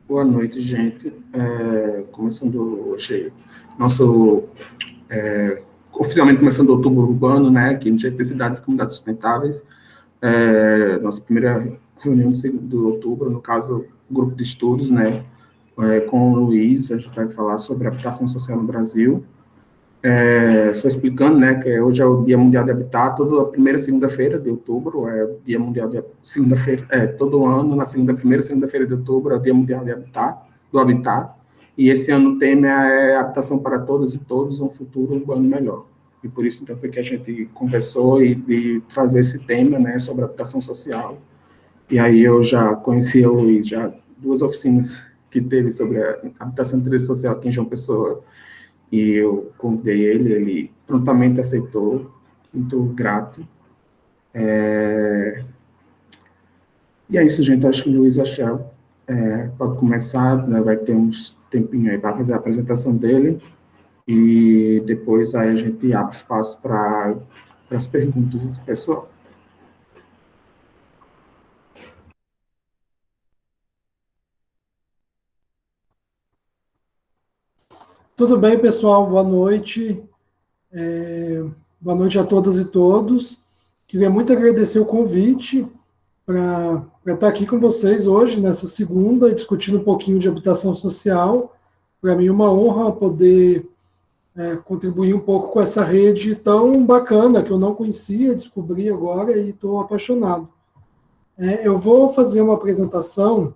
Boa noite, gente. Começando hoje, nosso, oficialmente começando o Outubro Urbano, né, aqui no GT Cidades e Comunidades Sustentáveis. Nossa primeira reunião do outubro, no caso, grupo de estudos, né, com o Luiz, a gente vai falar sobre habitação social no Brasil. Só explicando, né, que hoje é o Dia Mundial de Habitat, toda primeira segunda-feira de outubro é o Dia Mundial de segunda-feira, todo ano, na primeira segunda-feira de outubro é o Dia Mundial de Habitat, do Habitat, e esse ano o tema é Habitação para Todas e Todos, um futuro urbano melhor. E por isso, então, foi que a gente conversou e trazer esse tema, né, sobre habitação social. E aí eu já conhecia o Luiz, já duas oficinas que teve sobre a habitação e interesse social aqui em João Pessoa, e eu convidei ele prontamente aceitou, muito grato. E é isso, gente, acho que o Luiz pode começar, né, vai ter uns tempinhos aí para fazer a apresentação dele, e depois aí a gente abre espaço para as perguntas do pessoal. Tudo bem, pessoal? Boa noite. Boa noite a todas e todos. Queria muito agradecer o convite para estar aqui com vocês hoje, nessa segunda, discutindo um pouquinho de habitação social. Para mim é uma honra poder contribuir um pouco com essa rede tão bacana que eu não conhecia, descobri agora e estou apaixonado. Eu vou fazer uma apresentação,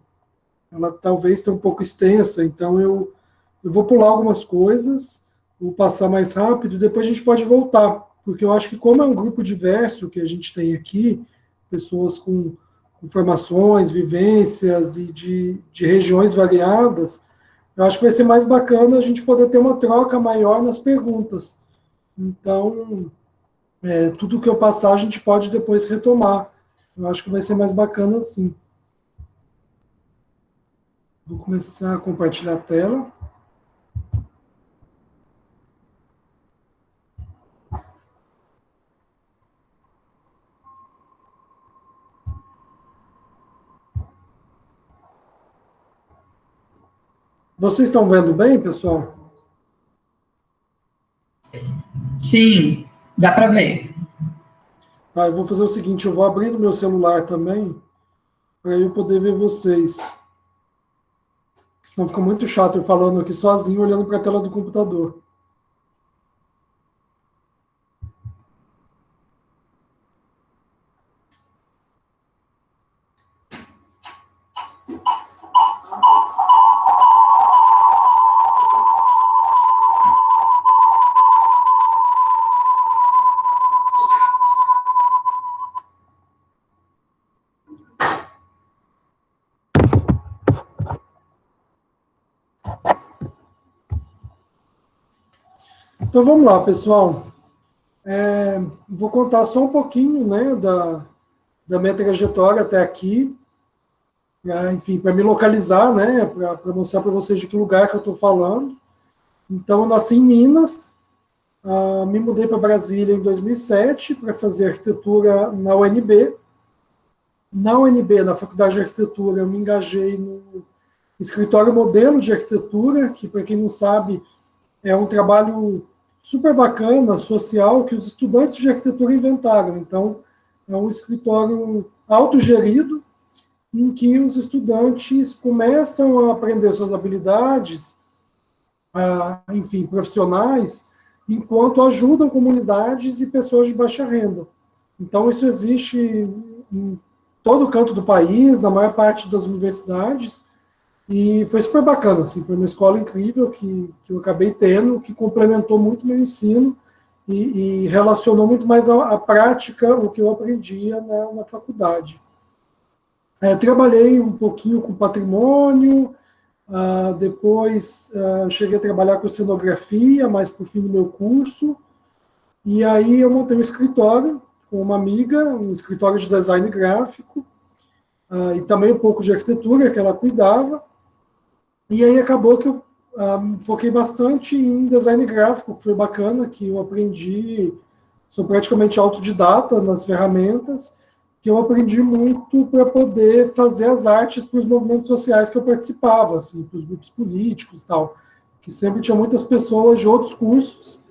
ela talvez esteja um pouco extensa, então eu vou pular algumas coisas, vou passar mais rápido, depois a gente pode voltar, porque eu acho que como é um grupo diverso que a gente tem aqui, pessoas com formações, vivências e de regiões variadas, eu acho que vai ser mais bacana a gente poder ter uma troca maior nas perguntas. Então, tudo que eu passar a gente pode depois retomar. Eu acho que vai ser mais bacana assim. Vou começar a compartilhar a tela. Vocês estão vendo bem, pessoal? Sim, dá para ver. Tá, eu vou fazer o seguinte, eu vou abrir no meu celular também, para eu poder ver vocês. Senão fica muito chato eu falando aqui sozinho, olhando para a tela do computador. Então vamos lá, pessoal. Vou contar só um pouquinho, né, da minha trajetória até aqui, enfim, para me localizar, né, para mostrar para vocês de que lugar que eu estou falando. Então, eu nasci em Minas, me mudei para Brasília em 2007 para fazer arquitetura na UNB. Na UNB, na Faculdade de Arquitetura, eu me engajei no escritório modelo de arquitetura, que, para quem não sabe, é um trabalho super bacana, social, que os estudantes de arquitetura inventaram. Então, é um escritório autogerido, em que os estudantes começam a aprender suas habilidades, enfim, profissionais, enquanto ajudam comunidades e pessoas de baixa renda. Então, isso existe em todo canto do país, na maior parte das universidades, e foi super bacana, assim, foi uma escola incrível que eu acabei tendo, que complementou muito meu ensino e relacionou muito mais a prática, o que eu aprendia na faculdade. Trabalhei um pouquinho com patrimônio, depois cheguei a trabalhar com cenografia, mais para o fim do meu curso, e aí eu montei um escritório com uma amiga, um escritório de design gráfico, e também um pouco de arquitetura que ela cuidava, e aí acabou que eu foquei bastante em design gráfico, que foi bacana, que eu aprendi, sou praticamente autodidata nas ferramentas, que eu aprendi muito para poder fazer as artes para os movimentos sociais que eu participava, assim, para os grupos políticos e tal, que sempre tinha muitas pessoas de outros cursos,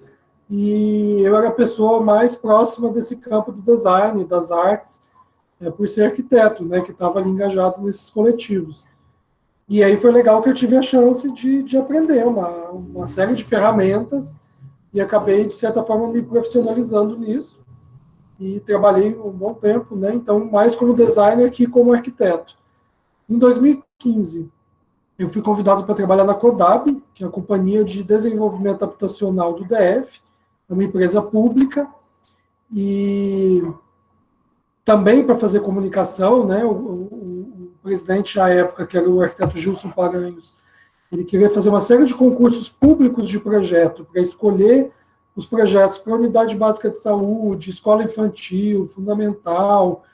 e eu era a pessoa mais próxima desse campo do design, das artes, por ser arquiteto, né, que estava ali engajado nesses coletivos. E aí foi legal que eu tive a chance de aprender uma série de ferramentas e acabei, de certa forma, me profissionalizando nisso e trabalhei um bom tempo, né, então mais como designer que como arquiteto. Em 2015, eu fui convidado para trabalhar na CODAB, que é a Companhia de Desenvolvimento Habitacional do DF, é uma empresa pública, e também para fazer comunicação, né, o presidente à época, que era o arquiteto Gilson Paranhos, ele queria fazer uma série de concursos públicos de projeto para escolher os projetos para unidade básica de saúde, escola infantil, fundamental,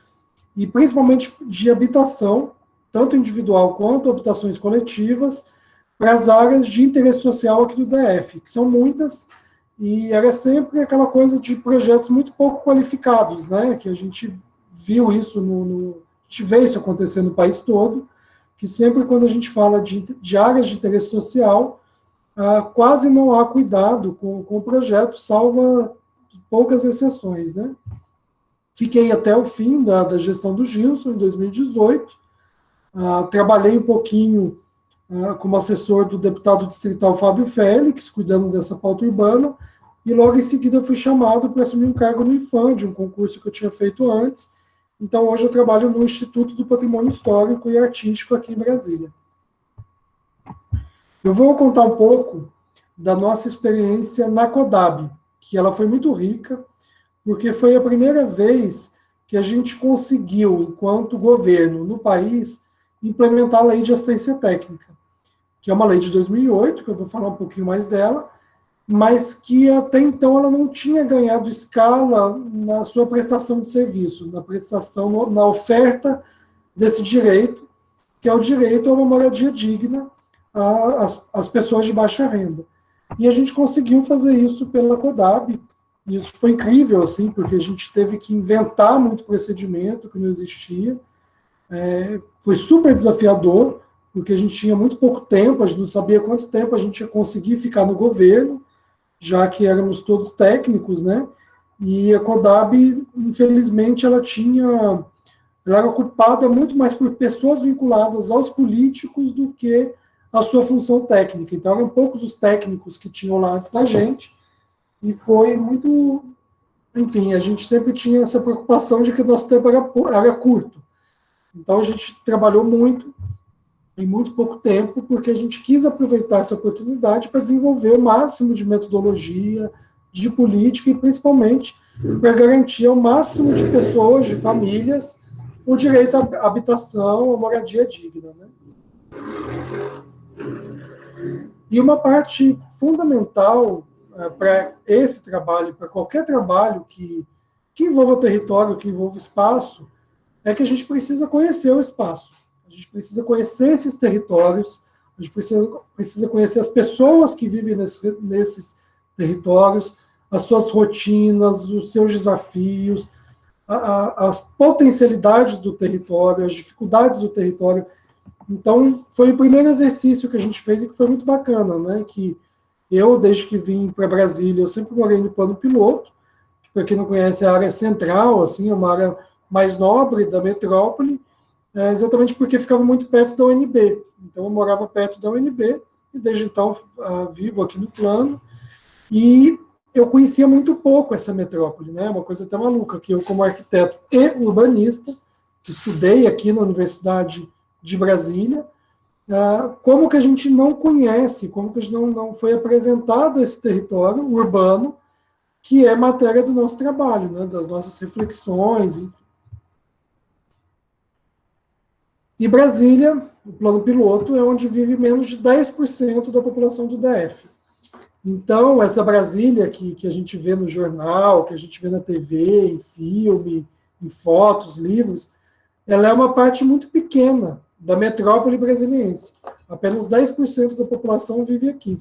e principalmente de habitação, tanto individual quanto habitações coletivas, para as áreas de interesse social aqui do DF, que são muitas, e era sempre aquela coisa de projetos muito pouco qualificados, né, que a gente viu isso, a gente vê isso acontecer no país todo, que sempre quando a gente fala de áreas de interesse social, quase não há cuidado com o projeto, salvo poucas exceções, né. Fiquei até o fim da gestão do Gilson, em 2018, trabalhei um pouquinho como assessor do deputado distrital Fábio Félix, cuidando dessa pauta urbana, e logo em seguida fui chamado para assumir um cargo no IFAM, de um concurso que eu tinha feito antes. Então, hoje eu trabalho no Instituto do Patrimônio Histórico e Artístico aqui em Brasília. Eu vou contar um pouco da nossa experiência na CODAB, que ela foi muito rica, porque foi a primeira vez que a gente conseguiu, enquanto governo no país, implementar a Lei de Assistência Técnica, que é uma lei de 2008, que eu vou falar um pouquinho mais dela, mas que até então ela não tinha ganhado escala na sua prestação de serviço, na prestação, na oferta desse direito, que é o direito a uma moradia digna às pessoas de baixa renda. E a gente conseguiu fazer isso pela CODAB, e isso foi incrível, assim, porque a gente teve que inventar muito procedimento que não existia. Foi super desafiador, porque a gente tinha muito pouco tempo, a gente não sabia quanto tempo a gente ia conseguir ficar no governo, já que éramos todos técnicos, né? E a CODAB, infelizmente, ela era ocupada muito mais por pessoas vinculadas aos políticos do que a sua função técnica. Então, eram poucos os técnicos que tinham lá antes da gente, e foi muito... Enfim, a gente sempre tinha essa preocupação de que o nosso tempo era curto. Então, a gente trabalhou muito, em muito pouco tempo, porque a gente quis aproveitar essa oportunidade para desenvolver o máximo de metodologia, de política e, principalmente, para garantir ao máximo de pessoas, de famílias, o direito à habitação, à moradia digna, né? E uma parte fundamental para esse trabalho, para qualquer trabalho que envolva território, que envolva espaço, é que a gente precisa conhecer o espaço. A gente precisa conhecer esses territórios, a gente precisa conhecer as pessoas que vivem nesses territórios, as suas rotinas, os seus desafios, as potencialidades do território, as dificuldades do território. Então, foi o primeiro exercício que a gente fez e que foi muito bacana, né? Que eu, desde que vim para Brasília, eu sempre morei no Plano Piloto. Para quem não conhece, a área central, assim, é uma área mais nobre da metrópole, exatamente porque ficava muito perto da UNB. Então, eu morava perto da UNB, e desde então vivo aqui no Plano, e eu conhecia muito pouco essa metrópole, né? Uma coisa até maluca, que eu, como arquiteto e urbanista, que estudei aqui na Universidade de Brasília, como que a gente não conhece, como que a gente não foi apresentado esse território urbano, que é matéria do nosso trabalho, né? Das nossas reflexões, enfim. E Brasília, o plano piloto, é onde vive menos de 10% da população do DF. Então, essa Brasília que a gente vê no jornal, que a gente vê na TV, em filme, em fotos, livros, ela é uma parte muito pequena da metrópole brasiliense. Apenas 10% da população vive aqui.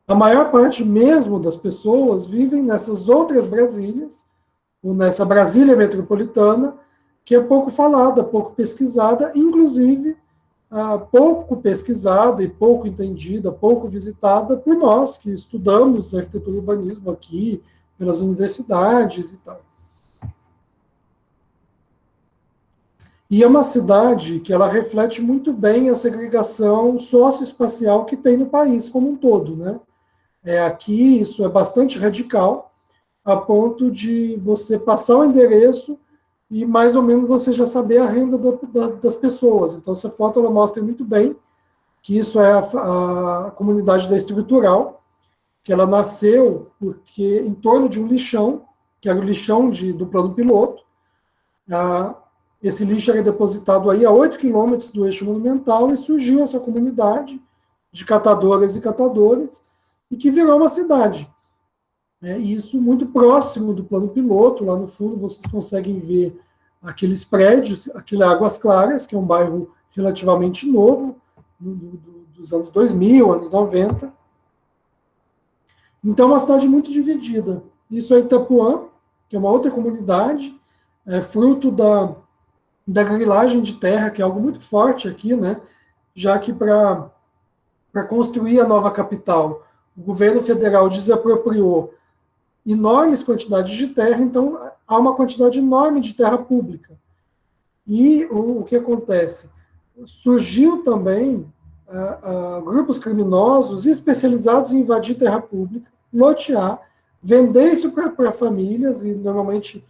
A maior parte mesmo das pessoas vivem nessas outras Brasílias, nessa Brasília metropolitana, que é pouco falada, pouco pesquisada, inclusive pouco pesquisada e pouco entendida, pouco visitada por nós que estudamos arquitetura e urbanismo aqui, pelas universidades e tal. E é uma cidade que ela reflete muito bem a segregação socioespacial que tem no país como um todo, né? Aqui isso é bastante radical, a ponto de você passar o endereço e mais ou menos você já saber a renda das pessoas. Então, essa foto ela mostra muito bem que isso é a comunidade da Estrutural, que ela nasceu porque em torno de um lixão, que era o lixão do plano piloto. Esse lixo era depositado aí a 8 quilômetros do eixo monumental e surgiu essa comunidade de catadoras e catadores e que virou uma cidade. Isso muito próximo do plano piloto, lá no fundo vocês conseguem ver aqueles prédios, aquele Águas Claras, que é um bairro relativamente novo, dos anos 2000, anos 90. Então, é uma cidade muito dividida. Isso é Itapuã, que é uma outra comunidade, fruto da grilagem de terra, que é algo muito forte aqui, né? Já que para construir a nova capital, o governo federal desapropriou enormes quantidades de terra, então há uma quantidade enorme de terra pública. E o que acontece? Surgiu também grupos criminosos especializados em invadir terra pública, lotear, vender isso para famílias, e normalmente,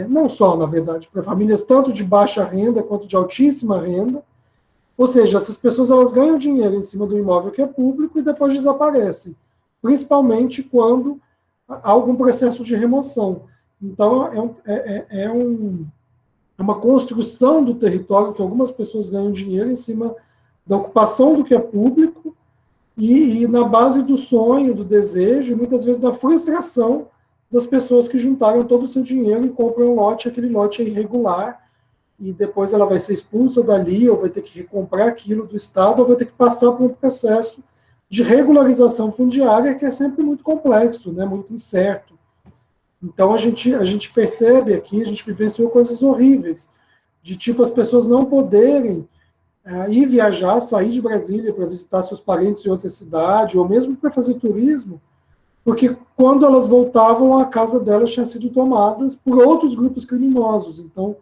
não só, na verdade, para famílias tanto de baixa renda quanto de altíssima renda. Ou seja, essas pessoas elas ganham dinheiro em cima do imóvel que é público e depois desaparecem, principalmente quando há algum processo de remoção. Então, é uma construção do território que algumas pessoas ganham dinheiro em cima da ocupação do que é público e na base do sonho, do desejo, e muitas vezes da frustração das pessoas que juntaram todo o seu dinheiro e compram um lote, aquele lote é irregular, e depois ela vai ser expulsa dali, ou vai ter que recomprar aquilo do Estado, ou vai ter que passar por um processo de regularização fundiária, que é sempre muito complexo, né, muito incerto. Então, a gente percebe aqui, a gente vivenciou coisas horríveis, de tipo as pessoas não poderem ir viajar, sair de Brasília para visitar seus parentes em outra cidade, ou mesmo para fazer turismo, porque quando elas voltavam, a casa delas tinha sido tomada por outros grupos criminosos. Então,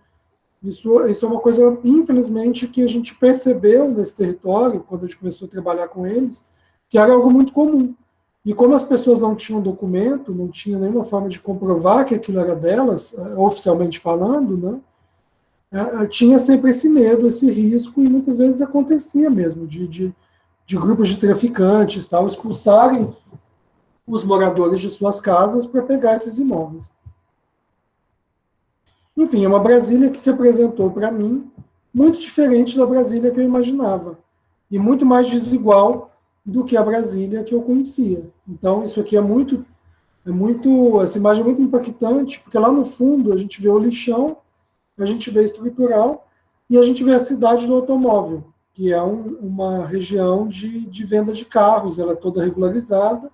isso é uma coisa, infelizmente, que a gente percebeu nesse território, quando a gente começou a trabalhar com eles, que era algo muito comum. E como as pessoas não tinham documento, não tinham nenhuma forma de comprovar que aquilo era delas, oficialmente falando, né, tinha sempre esse medo, esse risco, e muitas vezes acontecia mesmo, de grupos de traficantes tal, expulsarem os moradores de suas casas para pegar esses imóveis. Enfim, é uma Brasília que se apresentou para mim muito diferente da Brasília que eu imaginava, e muito mais desigual do que a Brasília que eu conhecia. Então, isso aqui essa imagem é muito impactante, porque lá no fundo a gente vê o lixão, a gente vê a estrutural, e a gente vê a cidade do automóvel, que é uma região de venda de carros, ela é toda regularizada,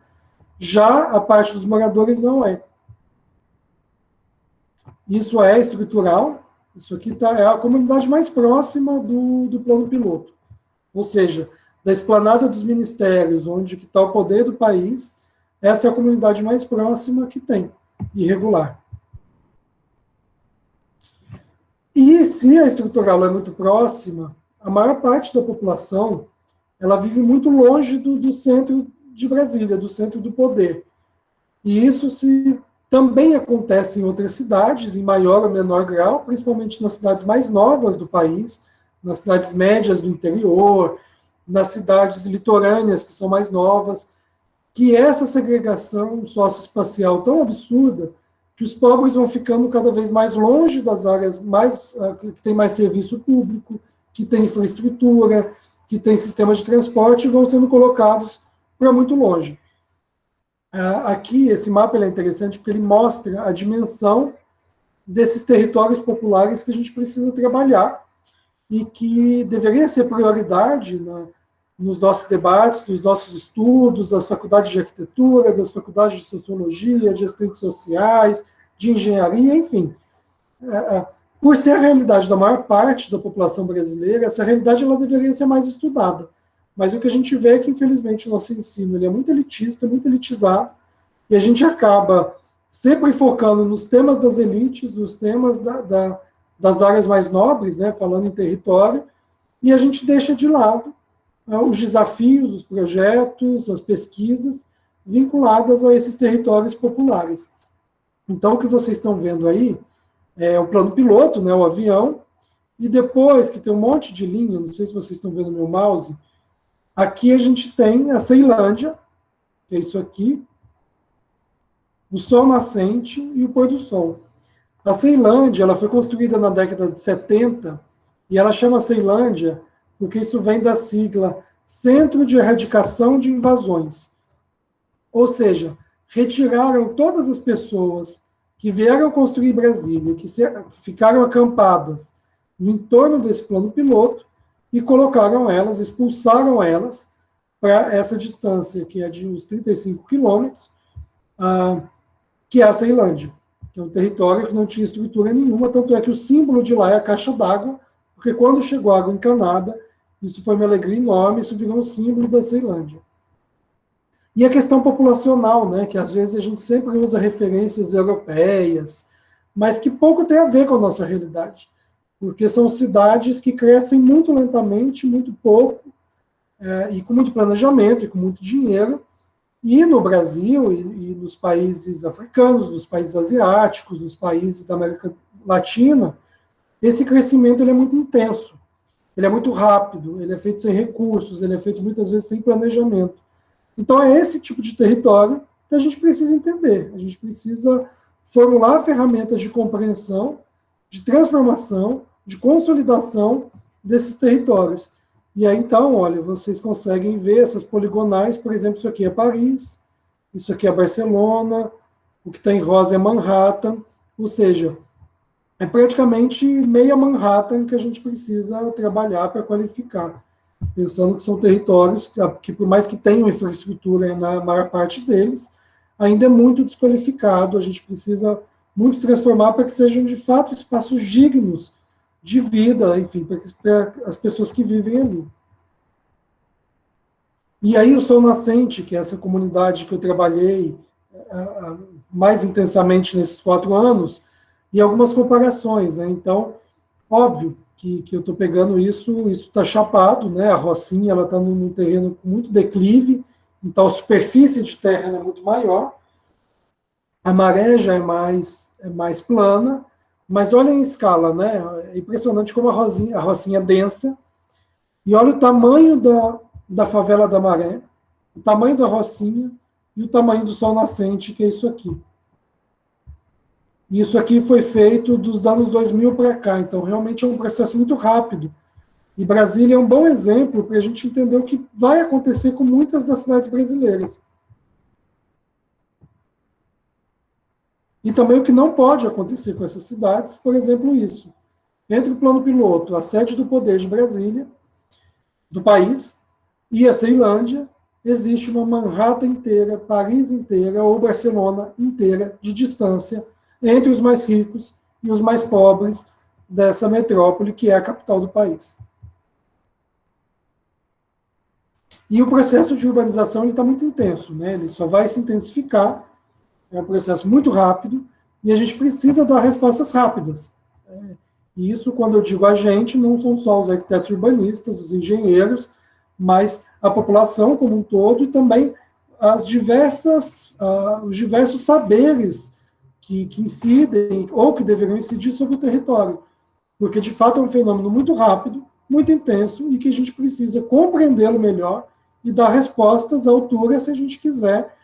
já a parte dos moradores não é. Isso é estrutural, isso aqui é a comunidade mais próxima do plano piloto. Ou seja, da esplanada dos ministérios, onde está o poder do país, essa é a comunidade mais próxima que tem, irregular. E se a estrutural é muito próxima, a maior parte da população ela vive muito longe do centro de Brasília, do centro do poder. E isso também acontece em outras cidades, em maior ou menor grau, principalmente nas cidades mais novas do país, nas cidades médias do interior, nas cidades litorâneas, que são mais novas, que essa segregação socioespacial tão absurda, que os pobres vão ficando cada vez mais longe das áreas que tem mais serviço público, que tem infraestrutura, que tem sistema de transporte, e vão sendo colocados para muito longe. Aqui, esse mapa é interessante porque ele mostra a dimensão desses territórios populares que a gente precisa trabalhar e que deveria ser prioridade nos nossos debates, nos nossos estudos, das faculdades de arquitetura, das faculdades de sociologia, de assistentes sociais, de engenharia, enfim. Por ser a realidade da maior parte da população brasileira, essa realidade ela deveria ser mais estudada. Mas o que a gente vê é que, infelizmente, o nosso ensino ele é muito elitista, muito elitizado, e a gente acaba sempre focando nos temas das elites, nos temas das áreas mais nobres, né, falando em território, e a gente deixa de lado os desafios, os projetos, as pesquisas vinculadas a esses territórios populares. Então, o que vocês estão vendo aí é o plano piloto, né, o avião, e depois que tem um monte de linha, não sei se vocês estão vendo no meu mouse, aqui a gente tem a Ceilândia, que é isso aqui, o sol nascente e o pôr do sol. A Ceilândia ela foi construída na década de 70 e ela chama Ceilândia porque isso vem da sigla Centro de Erradicação de Invasões. Ou seja, retiraram todas as pessoas que vieram construir Brasília, que ficaram acampadas no entorno desse plano piloto e colocaram elas, expulsaram elas para essa distância, que é de uns 35 quilômetros, que é a Ceilândia, que é um território que não tinha estrutura nenhuma, tanto é que o símbolo de lá é a caixa d'água, porque quando chegou água encanada, isso foi uma alegria enorme, isso virou um símbolo da Ceilândia. E a questão populacional, né, que às vezes a gente sempre usa referências europeias, mas que pouco tem a ver com a nossa realidade, porque são cidades que crescem muito lentamente, muito pouco, e com muito planejamento, e com muito dinheiro, e no Brasil, e nos países africanos, nos países asiáticos, nos países da América Latina, esse crescimento ele é muito intenso, ele é muito rápido, ele é feito sem recursos, ele é feito muitas vezes sem planejamento. Então é esse tipo de território que a gente precisa entender, a gente precisa formular ferramentas de compreensão, de transformação, de consolidação desses territórios. E aí, então, olha, vocês conseguem ver essas poligonais, por exemplo, isso aqui é Paris, isso aqui é Barcelona, o que está em rosa é Manhattan, ou seja, é praticamente meia Manhattan que a gente precisa trabalhar para qualificar, pensando que são territórios que por mais que tenham infraestrutura na maior parte deles, ainda é muito desqualificado, a gente precisa muito transformar para que sejam, de fato, espaços dignos de vida, enfim, para as pessoas que vivem ali. E aí o Sol Nascente, que é essa comunidade que eu trabalhei mais intensamente nesses 4 anos, e algumas comparações, né? Então, óbvio que eu estou pegando isso está chapado, né? A Rocinha ela está num terreno com muito declive, então a superfície de terra é muito maior, a maré já é mais plana, mas olha em escala, né? É impressionante como a Rocinha é densa, e olha o tamanho da favela da Maré, o tamanho da Rocinha e o tamanho do Sol Nascente, que é isso aqui. Isso aqui foi feito dos anos 2000 para cá, então realmente é um processo muito rápido. E Brasília é um bom exemplo para a gente entender o que vai acontecer com muitas das cidades brasileiras. E também o que não pode acontecer com essas cidades, por exemplo, isso. Entre o plano piloto, a sede do poder de Brasília, do país, e a Ceilândia, existe uma Manhattan inteira, Paris inteira, ou Barcelona inteira, de distância, entre os mais ricos e os mais pobres dessa metrópole, que é a capital do país. E o processo de urbanização está muito intenso, né? Ele só vai se intensificar, é um processo muito rápido, e a gente precisa dar respostas rápidas. E isso, quando eu digo a gente, não são só os arquitetos urbanistas, os engenheiros, mas a população como um todo e também os diversos saberes que incidem ou que deveriam incidir sobre o território. Porque, de fato, é um fenômeno muito rápido, muito intenso e que a gente precisa compreendê-lo melhor e dar respostas à altura se a gente quiser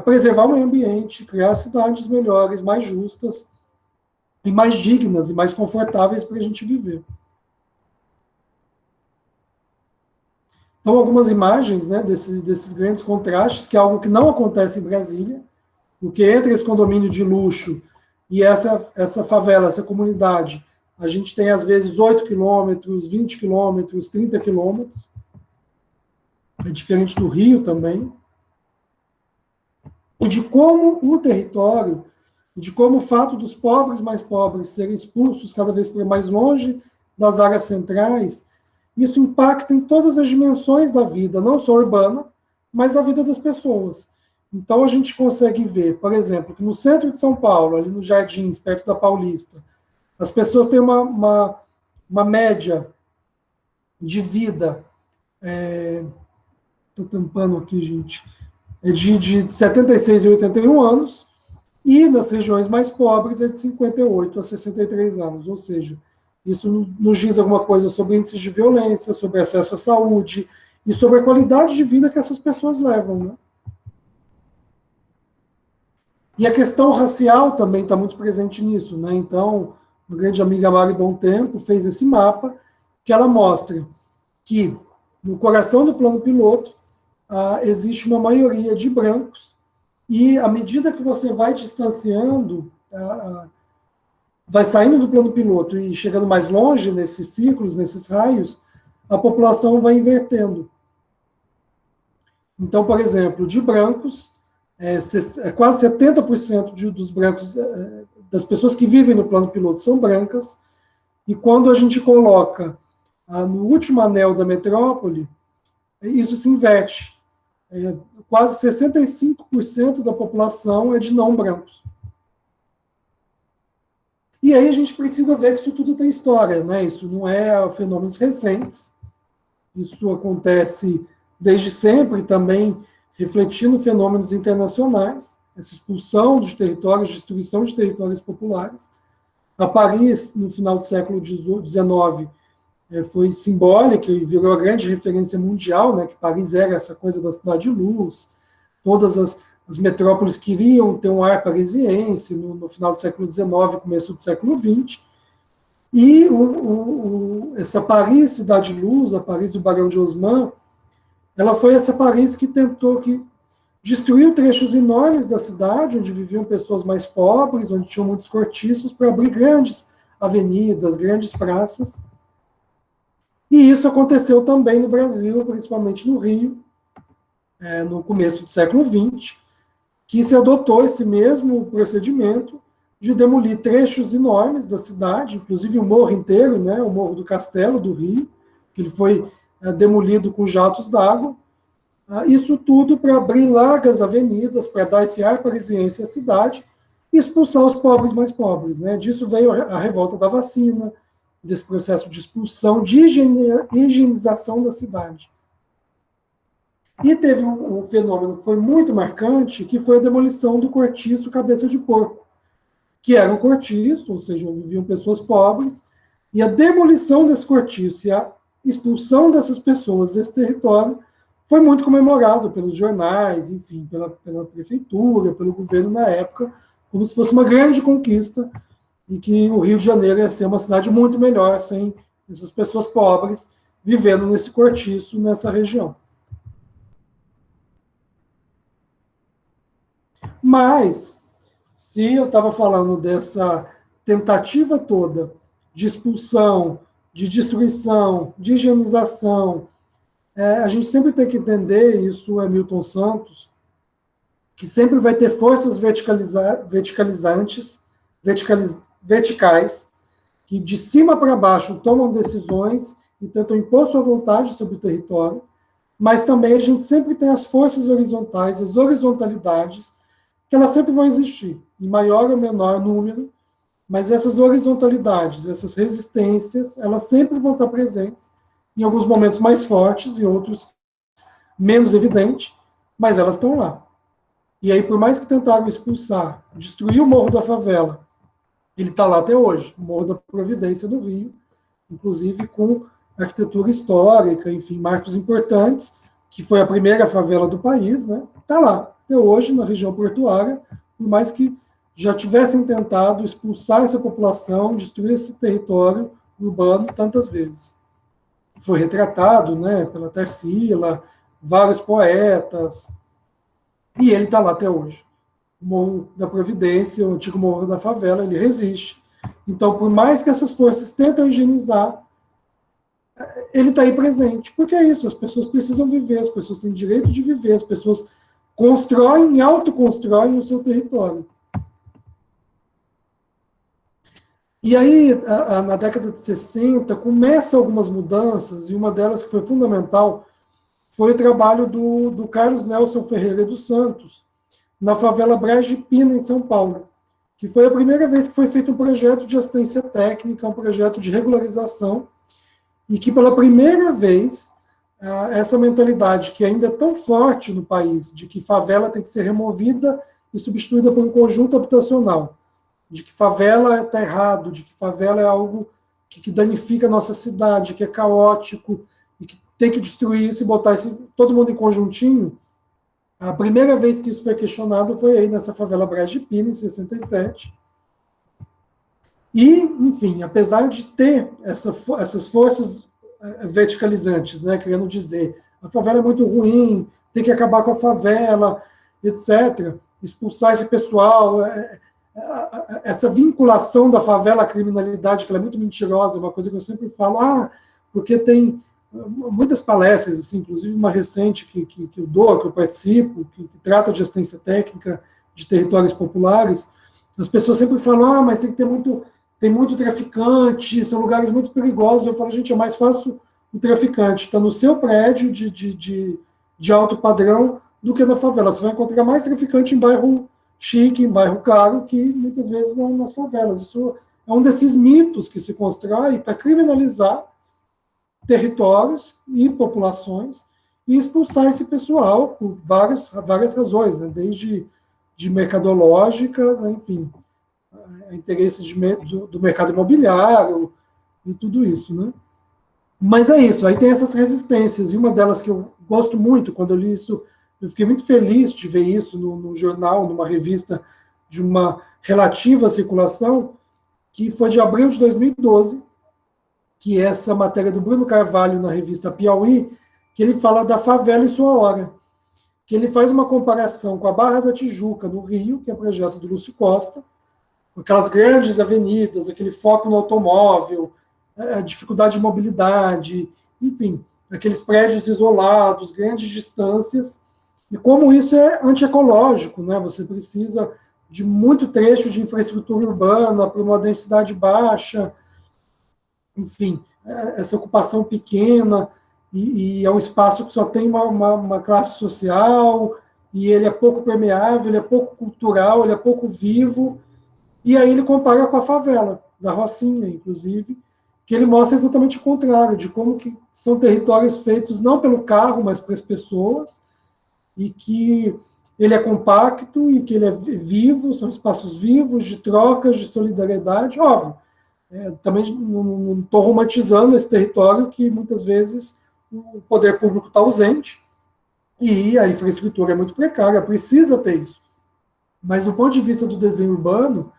preservar o meio ambiente, criar cidades melhores, mais justas e mais dignas e mais confortáveis para a gente viver. Então, algumas imagens, né, desses grandes contrastes, que é algo que não acontece em Brasília, porque entre esse condomínio de luxo e essa favela, essa comunidade, a gente tem, às vezes, 8 quilômetros, 20 quilômetros, 30 quilômetros. É diferente do Rio também. E de como o território de como o fato dos pobres mais pobres serem expulsos cada vez para mais longe das áreas centrais, isso impacta em todas as dimensões da vida, não só urbana, mas da vida das pessoas. Então, a gente consegue ver, por exemplo, que no centro de São Paulo, ali nos Jardins, perto da Paulista, as pessoas têm uma média de vida, estou tampando aqui, gente, de 76 e 81 anos, e nas regiões mais pobres é de 58 a 63 anos, ou seja, isso nos diz alguma coisa sobre índices de violência, sobre acesso à saúde e sobre a qualidade de vida que essas pessoas levam, né? E a questão racial também está muito presente nisso, né? Então, uma grande amiga Mari Bom Tempo fez esse mapa que ela mostra que no coração do plano piloto existe uma maioria de brancos e à medida que você vai distanciando, vai saindo do plano piloto e chegando mais longe nesses ciclos, nesses raios, a população vai invertendo. Então, por exemplo, de brancos, quase 70% dos brancos, das pessoas que vivem no plano piloto são brancas, e quando a gente coloca no último anel da metrópole, isso se inverte. Quase 65% da população é de não brancos. E aí a gente precisa ver que isso tudo tem história, né? Isso não é fenômenos recentes, isso acontece desde sempre, também refletindo fenômenos internacionais, essa expulsão dos territórios, destruição de territórios populares. A Paris, no final do século XIX, foi simbólica e virou a grande referência mundial, né, que Paris era essa coisa da cidade-luz, todas as metrópoles queriam ter um ar parisiense no final do século XIX, começo do século XX, e essa Paris cidade-luz, a Paris do Barão de Haussmann, ela foi essa Paris que destruiu trechos enormes da cidade, onde viviam pessoas mais pobres, onde tinham muitos cortiços, para abrir grandes avenidas, grandes praças. E isso aconteceu também no Brasil, principalmente no Rio, no começo do século XX, que se adotou esse mesmo procedimento de demolir trechos enormes da cidade, inclusive o morro inteiro, né, o Morro do Castelo do Rio, que ele foi demolido com jatos d'água. Isso tudo para abrir largas avenidas, para dar esse ar parisiense à cidade e expulsar os pobres mais pobres, né? Disso veio a revolta da vacina, desse processo de expulsão, de higienização da cidade. E teve um fenômeno que foi muito marcante, que foi a demolição do cortiço Cabeça de Porco, que era um cortiço, ou seja, viviam pessoas pobres, e a demolição desse cortiço e a expulsão dessas pessoas desse território foi muito comemorado pelos jornais, enfim, pela prefeitura, pelo governo na época, como se fosse uma grande conquista e que o Rio de Janeiro ia ser uma cidade muito melhor sem essas pessoas pobres vivendo nesse cortiço, nessa região. Mas, se eu estava falando dessa tentativa toda de expulsão, de destruição, de higienização, a gente sempre tem que entender, isso é Milton Santos, que sempre vai ter forças verticais, que de cima para baixo tomam decisões e tentam impor sua vontade sobre o território, mas também a gente sempre tem as forças horizontais, as horizontalidades, que elas sempre vão existir, em maior ou menor número, mas essas horizontalidades, essas resistências, elas sempre vão estar presentes, em alguns momentos mais fortes e outros menos evidentes, mas elas estão lá. E aí, por mais que tentaram expulsar, destruir o Morro da Favela, ele está lá até hoje, o Morro da Providência do Rio, inclusive com arquitetura histórica, enfim, marcos importantes, que foi a primeira favela do país, né? Está lá, até hoje, na região portuária, por mais que já tivessem tentado expulsar essa população, destruir esse território urbano tantas vezes. Foi retratado, né, pela Tarsila, vários poetas, e ele está lá até hoje. O Morro da Providência, o antigo Morro da Favela, ele resiste. Então, por mais que essas forças tentam higienizar, ele está aí presente. Porque é isso, as pessoas precisam viver, as pessoas têm direito de viver, as pessoas constroem e autoconstroem o seu território. E aí, na década de 60, começam algumas mudanças, e uma delas que foi fundamental foi o trabalho do Carlos Nelson Ferreira dos Santos, na favela Braz de Pina, em São Paulo, que foi a primeira vez que foi feito um projeto de assistência técnica, um projeto de regularização, e que pela primeira vez, essa mentalidade que ainda é tão forte no país, de que favela tem que ser removida e substituída por um conjunto habitacional, de que favela está errado, de que favela é algo que danifica a nossa cidade, que é caótico, e que tem que destruir isso e botar todo mundo em conjuntinho. A primeira vez que isso foi questionado foi aí nessa favela Braz de Pina, em 67. E, enfim, apesar de ter essas forças verticalizantes, né, querendo dizer, a favela é muito ruim, tem que acabar com a favela, etc., expulsar esse pessoal, essa vinculação da favela à criminalidade, que ela é muito mentirosa, é uma coisa que eu sempre falo, porque tem muitas palestras, assim, inclusive uma recente que eu dou, que eu participo, que trata de assistência técnica de territórios populares, as pessoas sempre falam, mas tem que ter tem muito traficante, são lugares muito perigosos. Eu falo, gente, é mais fácil o traficante estar no seu prédio de alto padrão do que na favela. Você vai encontrar mais traficante em bairro chique, em bairro caro, que muitas vezes nas favelas. Isso é um desses mitos que se constrói para criminalizar territórios e populações e expulsar esse pessoal por várias razões, né? Desde de mercadológicas, enfim, interesses do mercado imobiliário e tudo isso, né? Mas é isso, aí tem essas resistências, e uma delas que eu gosto muito, quando eu li isso, eu fiquei muito feliz de ver isso no jornal, numa revista de uma relativa circulação, que foi de abril de 2012, que é essa matéria do Bruno Carvalho na revista Piauí, que ele fala da favela e sua hora, que ele faz uma comparação com a Barra da Tijuca, no Rio, que é projeto do Lúcio Costa, aquelas grandes avenidas, aquele foco no automóvel, a dificuldade de mobilidade, enfim, aqueles prédios isolados, grandes distâncias, e como isso é antiecológico, né? Você precisa de muito trecho de infraestrutura urbana para uma densidade baixa, enfim, essa ocupação pequena, e é um espaço que só tem uma classe social, e ele é pouco permeável, ele é pouco cultural, ele é pouco vivo. E aí ele compara com a favela, da Rocinha, inclusive, que ele mostra exatamente o contrário, de como que são territórios feitos não pelo carro, mas para as pessoas, e que ele é compacto e que ele é vivo, são espaços vivos, de trocas, de solidariedade, óbvio. Também não estou romantizando esse território que muitas vezes o poder público está ausente e a infraestrutura é muito precária, precisa ter isso. Mas do ponto de vista do desenho urbano,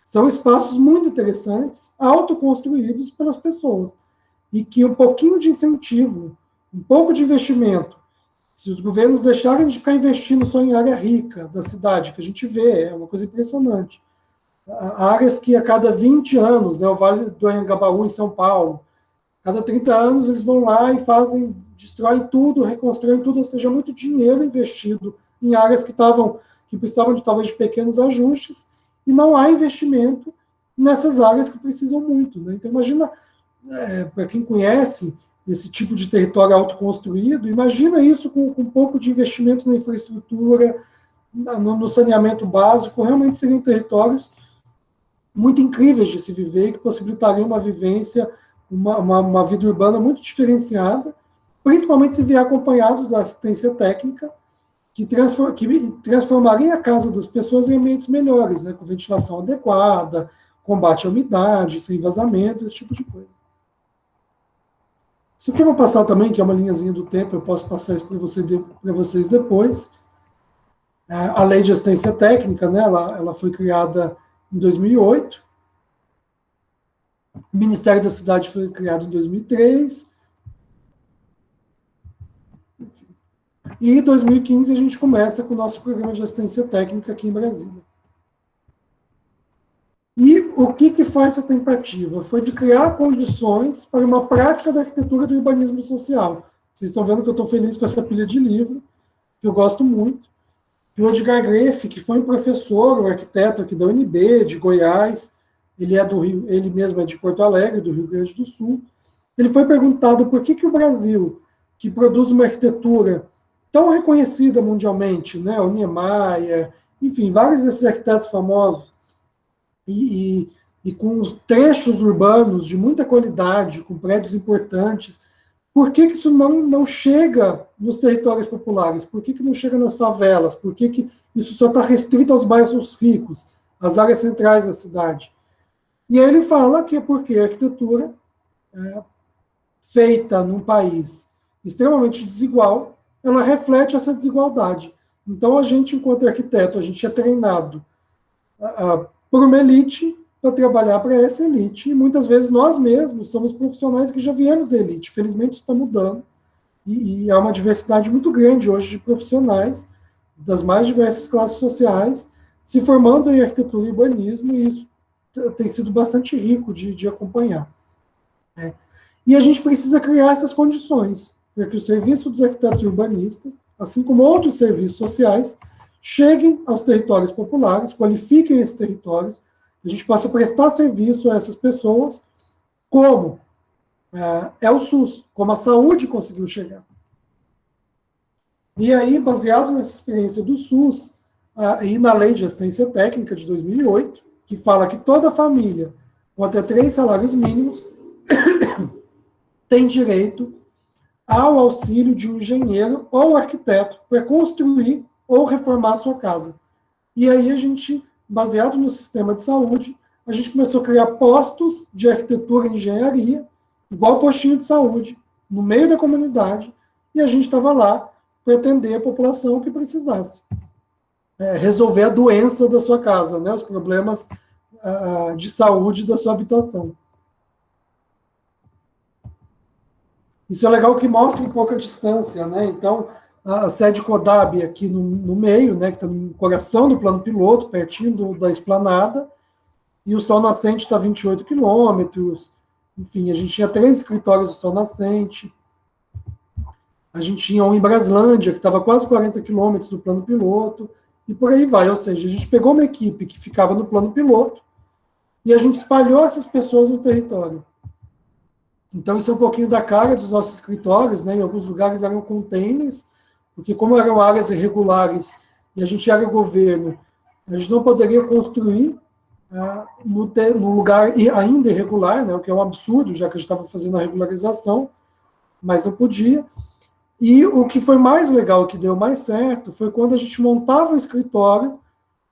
são espaços muito interessantes, autoconstruídos pelas pessoas, e que um pouquinho de incentivo, um pouco de investimento, se os governos deixarem de ficar investindo só em área rica da cidade, que a gente vê, é uma coisa impressionante. Áreas que a cada 20 anos, né, o Vale do Anhangabaú em São Paulo, cada 30 anos eles vão lá e destroem tudo, reconstroem tudo, ou seja, muito dinheiro investido em áreas que precisavam de talvez de pequenos ajustes, e não há investimento nessas áreas que precisam muito, né? Então, imagina, para quem conhece esse tipo de território autoconstruído, imagina isso com um pouco de investimento na infraestrutura, no saneamento básico, realmente seriam territórios muito incríveis de se viver, que possibilitariam uma vivência, uma vida urbana muito diferenciada, principalmente se vier acompanhados da assistência técnica, que transformaria a casa das pessoas em ambientes melhores, né, com ventilação adequada, combate à umidade, sem vazamento, esse tipo de coisa. Isso que eu vou passar também, que é uma linhazinha do tempo, eu posso passar isso para vocês depois. A Lei de Assistência Técnica, né, ela foi criada em 2008, o Ministério da Cidade foi criado em 2003, e em 2015 a gente começa com o nosso programa de assistência técnica aqui em Brasília. E o que faz essa tentativa? Foi de criar condições para uma prática da arquitetura do urbanismo social. Vocês estão vendo que eu estou feliz com essa pilha de livro, que eu gosto muito. E o Edgar Greff, que foi um professor, um arquiteto aqui da UNB, de Goiás, ele é do Rio, ele mesmo é de Porto Alegre, do Rio Grande do Sul. Ele foi perguntado por que o Brasil, que produz uma arquitetura tão reconhecida mundialmente, né, o Niemeyer, enfim, vários desses arquitetos famosos, e com os trechos urbanos de muita qualidade, com prédios importantes, por que isso não chega nos territórios populares? Por que não chega nas favelas? Por que isso só está restrito aos bairros ricos, às áreas centrais da cidade? E aí ele fala que é porque a arquitetura feita num país extremamente desigual, ela reflete essa desigualdade. Então, a gente, enquanto arquiteto, a gente é treinado por uma elite para trabalhar para essa elite, e muitas vezes nós mesmos somos profissionais que já viemos da elite. Felizmente, isso está mudando, e há uma diversidade muito grande hoje de profissionais das mais diversas classes sociais se formando em arquitetura e urbanismo, e isso tem sido bastante rico de acompanhar. E a gente precisa criar essas condições para que o serviço dos arquitetos urbanistas, assim como outros serviços sociais, cheguem aos territórios populares, qualifiquem esses territórios, que a gente possa prestar serviço a essas pessoas, como é o SUS, como a saúde conseguiu chegar. E aí, baseado nessa experiência do SUS, e na Lei de Assistência Técnica de 2008, que fala que toda família com até 3 salários mínimos tem direito ao auxílio de um engenheiro ou arquiteto para construir ou reformar a sua casa. E aí a gente, baseado no sistema de saúde, a gente começou a criar postos de arquitetura e engenharia, igual postinho de saúde, no meio da comunidade, e a gente estava lá para atender a população que precisasse. Resolver a doença da sua casa, né, os problemas de saúde da sua habitação. Isso é legal que mostra um pouco a distância, né? Então, a sede Codab aqui no meio, né, que está no coração do plano piloto, pertinho da esplanada, e o Sol Nascente está a 28 quilômetros. Enfim, a gente tinha 3 escritórios do Sol Nascente. A gente tinha um em Braslândia, que estava quase 40 quilômetros do plano piloto, e por aí vai. Ou seja, a gente pegou uma equipe que ficava no plano piloto e a gente espalhou essas pessoas no território. Então, isso é um pouquinho da cara dos nossos escritórios, né? Em alguns lugares eram containers, porque como eram áreas irregulares e a gente era governo, a gente não poderia construir no lugar ainda irregular, né? O que é um absurdo, já que a gente estava fazendo a regularização, mas não podia. E o que foi mais legal, o que deu mais certo, foi quando a gente montava o escritório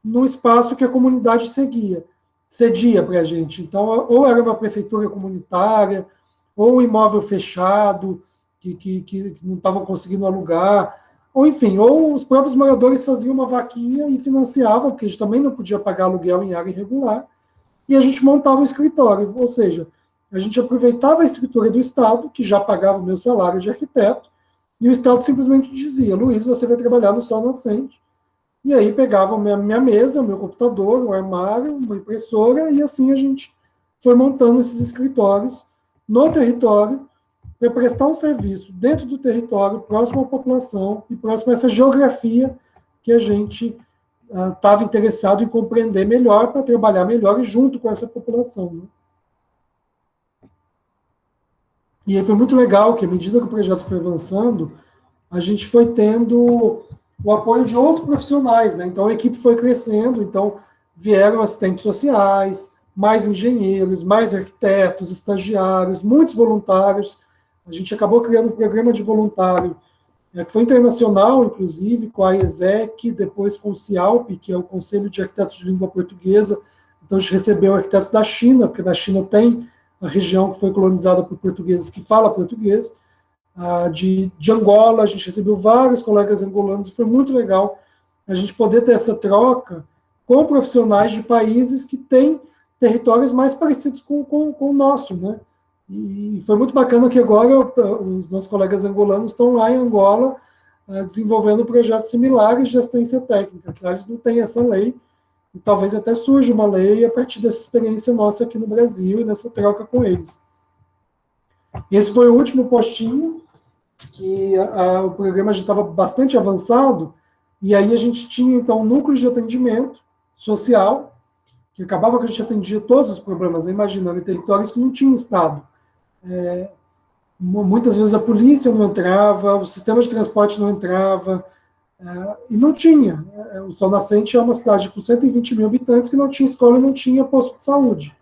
no espaço que a comunidade cedia para a gente. Então, ou era uma prefeitura comunitária, ou um imóvel fechado, que não estavam conseguindo alugar, ou enfim, ou os próprios moradores faziam uma vaquinha e financiavam, porque a gente também não podia pagar aluguel em área irregular, e a gente montava o escritório, ou seja, a gente aproveitava a estrutura do Estado, que já pagava o meu salário de arquiteto, e o Estado simplesmente dizia: Luiz, você vai trabalhar no Sol Nascente. E aí pegava a minha mesa, o meu computador, o armário, uma impressora, e assim a gente foi montando esses escritórios no território, para prestar um serviço dentro do território, próximo à população e próximo a essa geografia que a gente estava interessado em compreender melhor, para trabalhar melhor e junto com essa população. Né? E aí foi muito legal que, à medida que o projeto foi avançando, a gente foi tendo o apoio de outros profissionais, né? Então a equipe foi crescendo, então vieram assistentes sociais, mais engenheiros, mais arquitetos, estagiários, muitos voluntários. A gente acabou criando um programa de voluntário que foi internacional, inclusive, com a IESEC, depois com o CIALP, que é o Conselho de Arquitetos de Língua Portuguesa. Então a gente recebeu arquitetos da China, porque na China tem a região que foi colonizada por portugueses que fala português, de Angola, a gente recebeu vários colegas angolanos, e foi muito legal a gente poder ter essa troca com profissionais de países que têm territórios mais parecidos com o nosso, né? E foi muito bacana que agora os nossos colegas angolanos estão lá em Angola desenvolvendo projetos similares de assistência técnica, que eles não têm essa lei, e talvez até surja uma lei a partir dessa experiência nossa aqui no Brasil e nessa troca com eles. Esse foi o último postinho, que o programa já estava bastante avançado, e aí a gente tinha, então, núcleos de atendimento social, que acabava que a gente atendia todos os problemas, né? Imaginando, em territórios que não tinham Estado. Muitas vezes a polícia não entrava, o sistema de transporte não entrava, e não tinha. O Sol Nascente é uma cidade com 120 mil habitantes que não tinha escola e não tinha posto de saúde,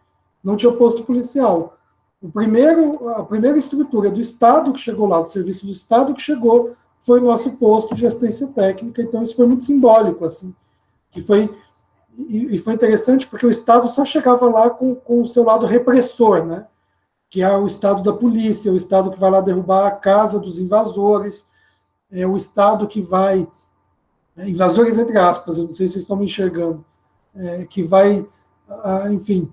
não tinha posto policial. A primeira estrutura do Estado que chegou lá, do serviço do Estado que chegou, foi o nosso posto de assistência técnica. Então isso foi muito simbólico, assim, e foi interessante porque o Estado só chegava lá com o seu lado repressor, né? Que é o Estado da polícia, o Estado que vai lá derrubar a casa dos invasores, é o Estado que vai, invasores entre aspas, eu não sei se vocês estão me enxergando, que vai, enfim,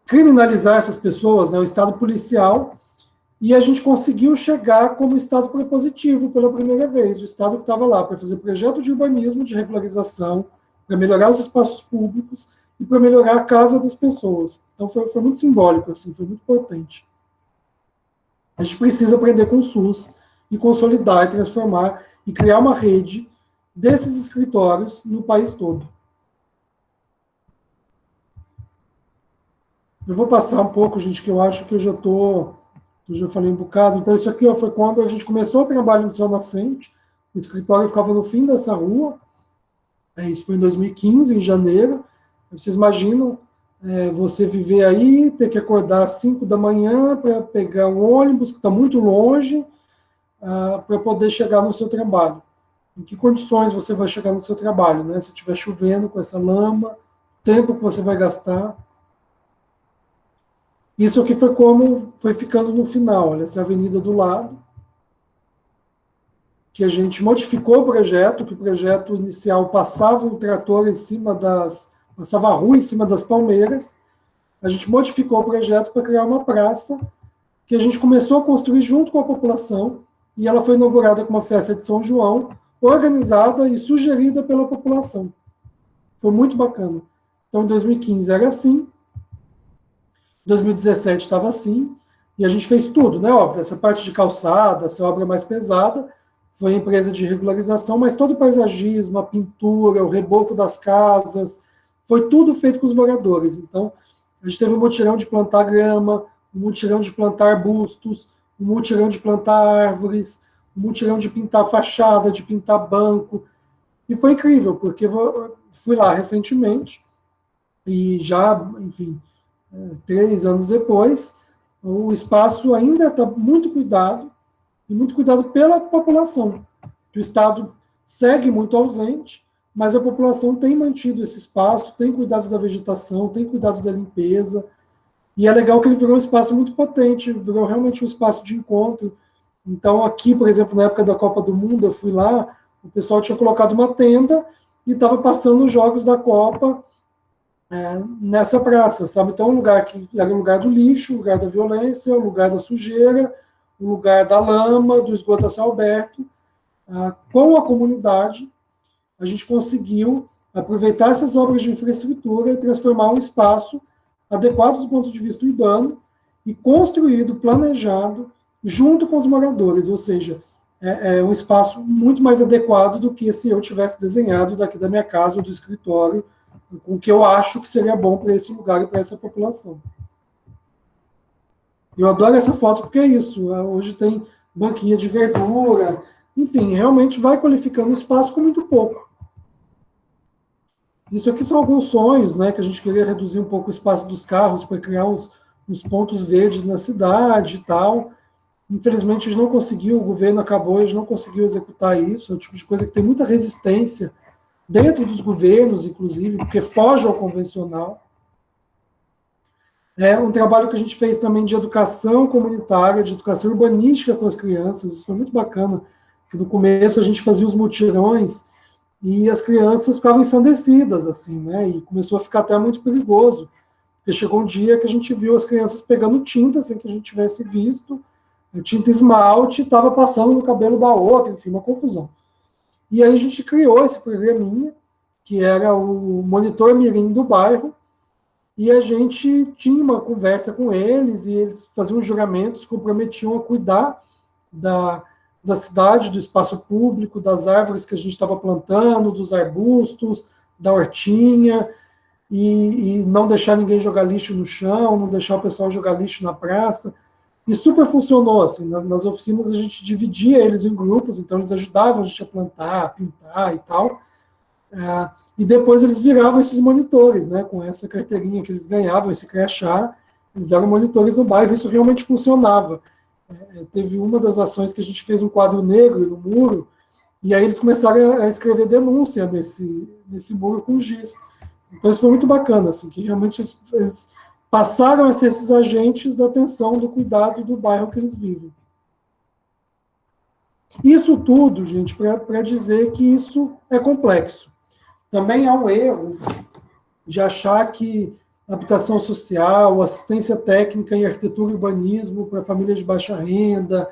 criminalizar essas pessoas, né, o Estado policial, e a gente conseguiu chegar como Estado propositivo pela primeira vez, o Estado que estava lá para fazer projeto de urbanismo, de regularização, para melhorar os espaços públicos e para melhorar a casa das pessoas. Então foi muito simbólico, assim, foi muito importante. A gente precisa aprender com o SUS e consolidar e transformar e criar uma rede desses escritórios no país todo. Eu vou passar um pouco, gente, que eu acho que eu já falei um bocado. Então, isso aqui foi quando a gente começou o trabalho no Sol Nascente. O escritório ficava no fim dessa rua. Isso foi em 2015, em janeiro. Vocês imaginam você viver aí, ter que acordar às 5 da manhã para pegar um ônibus que está muito longe para poder chegar no seu trabalho. Em que condições você vai chegar no seu trabalho, né? Se estiver chovendo com essa lama, o tempo que você vai gastar. Isso aqui foi como foi ficando no final. Olha, essa avenida do lado, que a gente modificou o projeto, que o projeto inicial passava um trator em cima passava a rua em cima das palmeiras. A gente modificou o projeto para criar uma praça que a gente começou a construir junto com a população, e ela foi inaugurada com uma festa de São João, organizada e sugerida pela população. Foi muito bacana. Então, em 2015 era assim, 2017 estava assim, e a gente fez tudo, né? Óbvio, essa parte de calçada, essa obra mais pesada, foi a empresa de regularização, mas todo o paisagismo, a pintura, o reboco das casas, foi tudo feito com os moradores. Então, a gente teve um mutirão de plantar grama, um mutirão de plantar arbustos, um mutirão de plantar árvores, um mutirão de pintar fachada, de pintar banco, e foi incrível, porque eu fui lá recentemente, e já, enfim, 3 anos depois, o espaço ainda está muito cuidado, e muito cuidado pela população. O Estado segue muito ausente, mas a população tem mantido esse espaço, tem cuidado da vegetação, tem cuidado da limpeza, e é legal que ele virou um espaço muito potente, virou realmente um espaço de encontro. Então, aqui, por exemplo, na época da Copa do Mundo, eu fui lá, o pessoal tinha colocado uma tenda e estava passando os jogos da Copa nessa praça, sabe? Então, um lugar que era o lugar do lixo, o lugar da violência, o lugar da sujeira, o lugar da lama, do esgoto a céu aberto. Com a comunidade, a gente conseguiu aproveitar essas obras de infraestrutura e transformar um espaço adequado do ponto de vista urbano e construído, planejado, junto com os moradores, ou seja, é um espaço muito mais adequado do que se eu tivesse desenhado daqui da minha casa ou do escritório, com o que eu acho que seria bom para esse lugar e para essa população. Eu adoro essa foto porque é isso, hoje tem banquinha de verdura, enfim, realmente vai qualificando o espaço com muito pouco. Isso aqui são alguns sonhos, né, que a gente queria reduzir um pouco o espaço dos carros para criar uns pontos verdes na cidade e tal. Infelizmente, a gente não conseguiu, o governo acabou, a gente não conseguiu executar isso, é o tipo de coisa que tem muita resistência dentro dos governos, inclusive, porque foge ao convencional. É um trabalho que a gente fez também de educação comunitária, de educação urbanística com as crianças, isso foi muito bacana, porque no começo a gente fazia os mutirões e as crianças ficavam ensandecidas, assim, né, e começou a ficar até muito perigoso, porque chegou um dia que a gente viu as crianças pegando tinta, sem que a gente tivesse visto, tinta esmalte, estava passando no cabelo da outra, enfim, uma confusão. E aí a gente criou esse programinha, que era o Monitor Mirim do bairro, e a gente tinha uma conversa com eles, e eles faziam juramentos, comprometiam a cuidar da cidade, do espaço público, das árvores que a gente estava plantando, dos arbustos, da hortinha, e não deixar ninguém jogar lixo no chão, não deixar o pessoal jogar lixo na praça. E super funcionou, assim, nas oficinas a gente dividia eles em grupos, então eles ajudavam a gente a plantar, a pintar e tal. E depois eles viravam esses monitores, né, com essa carteirinha que eles ganhavam, esse crachá, eles eram monitores no bairro, isso realmente funcionava. Teve uma das ações que a gente fez um quadro negro no muro, e aí eles começaram a escrever denúncia nesse muro com giz. Então isso foi muito bacana, assim, que realmente eles passaram a ser esses agentes da atenção, do cuidado do bairro que eles vivem. Isso tudo, gente, para dizer que isso é complexo. Também há um erro de achar que habitação social, assistência técnica em arquitetura e urbanismo para famílias de baixa renda,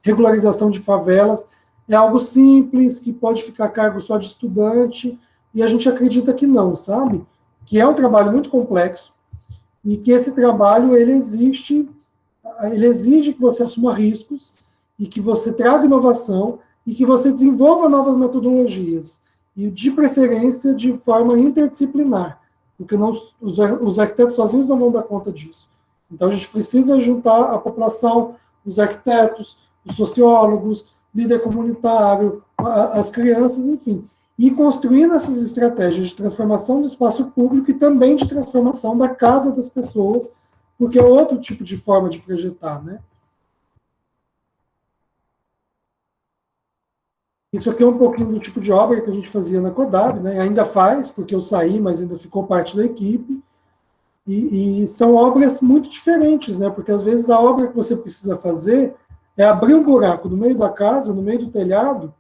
regularização de favelas, é algo simples, que pode ficar a cargo só de estudante, e a gente acredita que não, sabe? Que é um trabalho muito complexo, e que esse trabalho, ele exige que você assuma riscos, e que você traga inovação, e que você desenvolva novas metodologias, e de preferência de forma interdisciplinar, porque os arquitetos sozinhos não vão dar conta disso. Então a gente precisa juntar a população, os arquitetos, os sociólogos, líder comunitário, as crianças, enfim, e construindo essas estratégias de transformação do espaço público e também de transformação da casa das pessoas, porque é outro tipo de forma de projetar, né? Isso aqui é um pouquinho do tipo de obra que a gente fazia na Codab, né? Ainda faz, porque eu saí, mas ainda ficou parte da equipe. E são obras muito diferentes, né? Porque às vezes a obra que você precisa fazer é abrir um buraco no meio da casa, no meio do telhado,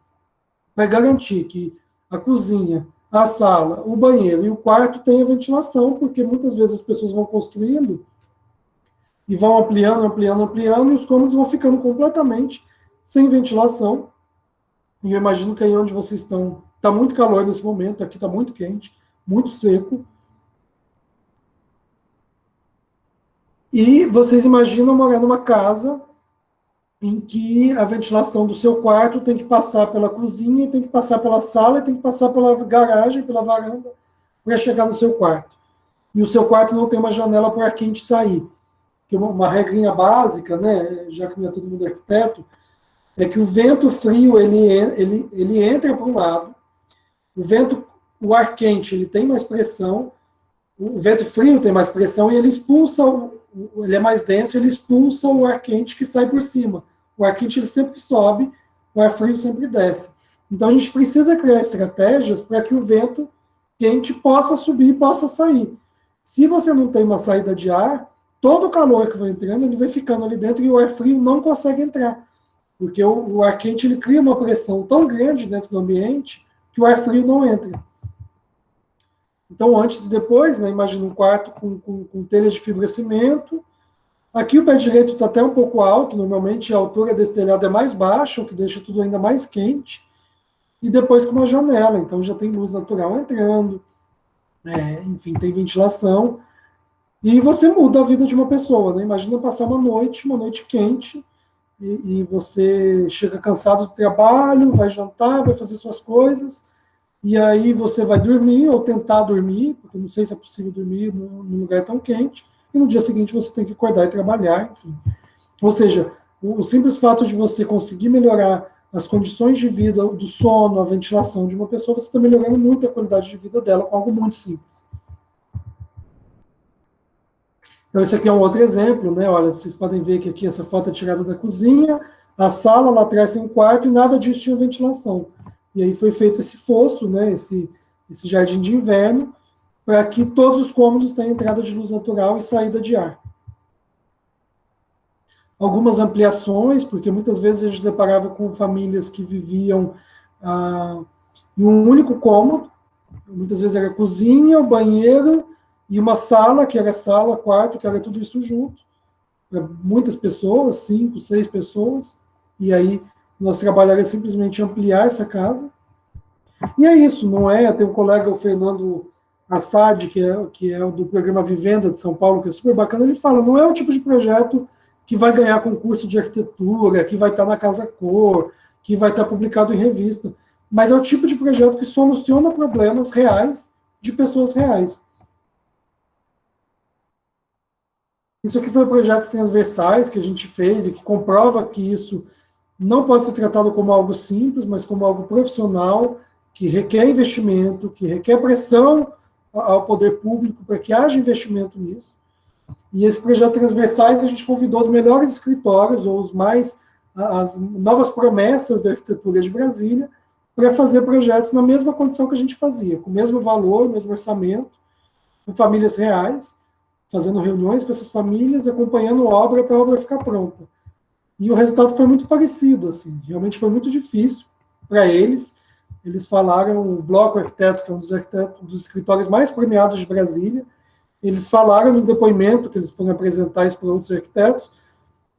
para garantir que a cozinha, a sala, o banheiro e o quarto tenham ventilação, porque muitas vezes as pessoas vão construindo e vão ampliando, e os cômodos vão ficando completamente sem ventilação. E eu imagino que aí onde vocês estão, está muito calor nesse momento, aqui está muito quente, muito seco. E vocês imaginam morar numa casa em que a ventilação do seu quarto tem que passar pela cozinha, tem que passar pela sala, tem que passar pela garagem, pela varanda, para chegar no seu quarto. E o seu quarto não tem uma janela para o ar quente sair. Que uma regrinha básica, né, já que não é todo mundo arquiteto, é que o vento frio ele entra para um lado, o ar quente ele tem mais pressão, o vento frio tem mais pressão e ele expulsa, ele é mais denso, ele expulsa o ar quente que sai por cima. O ar quente ele sempre sobe, o ar frio sempre desce. Então a gente precisa criar estratégias para que o vento quente possa subir e possa sair. Se você não tem uma saída de ar, todo o calor que vai entrando, ele vai ficando ali dentro e o ar frio não consegue entrar. Porque o ar quente ele cria uma pressão tão grande dentro do ambiente que o ar frio não entra. Então, antes e depois, né, imagina um quarto com telhas de fibrocimento. Aqui o pé direito está até um pouco alto, normalmente a altura desse telhado é mais baixa, o que deixa tudo ainda mais quente. E depois com uma janela, então já tem luz natural entrando, enfim, tem ventilação. E você muda a vida de uma pessoa, né? Imagina passar uma noite quente, e você chega cansado do trabalho, vai jantar, vai fazer suas coisas, e aí você vai dormir, ou tentar dormir, porque não sei se é possível dormir num lugar tão quente, e no dia seguinte você tem que acordar e trabalhar, enfim. Ou seja, o simples fato de você conseguir melhorar as condições de vida, do sono, a ventilação de uma pessoa, você está melhorando muito a qualidade de vida dela com algo muito simples. Então, esse aqui é um outro exemplo, né? Olha, vocês podem ver que aqui essa foto é tirada da cozinha, a sala lá atrás tem um quarto e nada disso tinha ventilação. E aí foi feito esse fosso, né? Esse jardim de inverno, para que todos os cômodos tenham entrada de luz natural e saída de ar. Algumas ampliações, porque muitas vezes a gente deparava com famílias que viviam em um único cômodo, muitas vezes era cozinha, o banheiro e uma sala, que era sala, quarto, que era tudo isso junto, para muitas pessoas, 5, 6 pessoas, e aí nosso trabalho era simplesmente ampliar essa casa. E é isso, não é? Tem um colega, o Fernando Assad, que é o do programa Vivenda de São Paulo, que é super bacana, ele fala, não é o tipo de projeto que vai ganhar concurso de arquitetura, que vai estar na Casa Cor, que vai estar publicado em revista, mas é o tipo de projeto que soluciona problemas reais de pessoas reais. Isso aqui foi projetos transversais que a gente fez e que comprova que isso não pode ser tratado como algo simples, mas como algo profissional, que requer investimento, que requer pressão ao poder público para que haja investimento nisso. E esse projeto transversais, a gente convidou os melhores escritórios, ou as novas promessas da arquitetura de Brasília, para fazer projetos na mesma condição que a gente fazia, com o mesmo valor, o mesmo orçamento, com famílias reais, fazendo reuniões com essas famílias, acompanhando a obra até a obra ficar pronta. E o resultado foi muito parecido, assim, realmente foi muito difícil para eles. Eles falaram, o Bloco Arquitetos, que é um dos escritórios mais premiados de Brasília, eles falaram no depoimento que eles foram apresentar isso para outros arquitetos,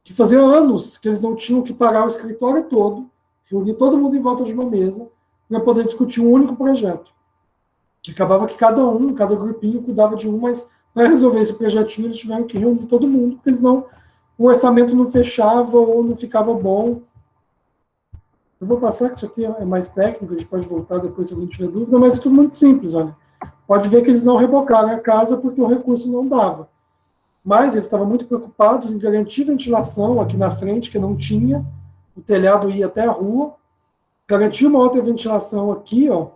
que fazia anos que eles não tinham que parar o escritório todo, reunir todo mundo em volta de uma mesa, para poder discutir um único projeto. Que acabava que cada grupinho cuidava de um, mas para resolver esse projetinho eles tiveram que reunir todo mundo, porque o orçamento não fechava ou não ficava bom. Eu vou passar, que isso aqui é mais técnico, a gente pode voltar depois se alguém tiver dúvida, mas é tudo muito simples, olha. Pode ver que eles não rebocaram a casa porque o recurso não dava. Mas eles estavam muito preocupados em garantir ventilação aqui na frente, que não tinha, o telhado ia até a rua, garantir uma outra ventilação aqui, ó,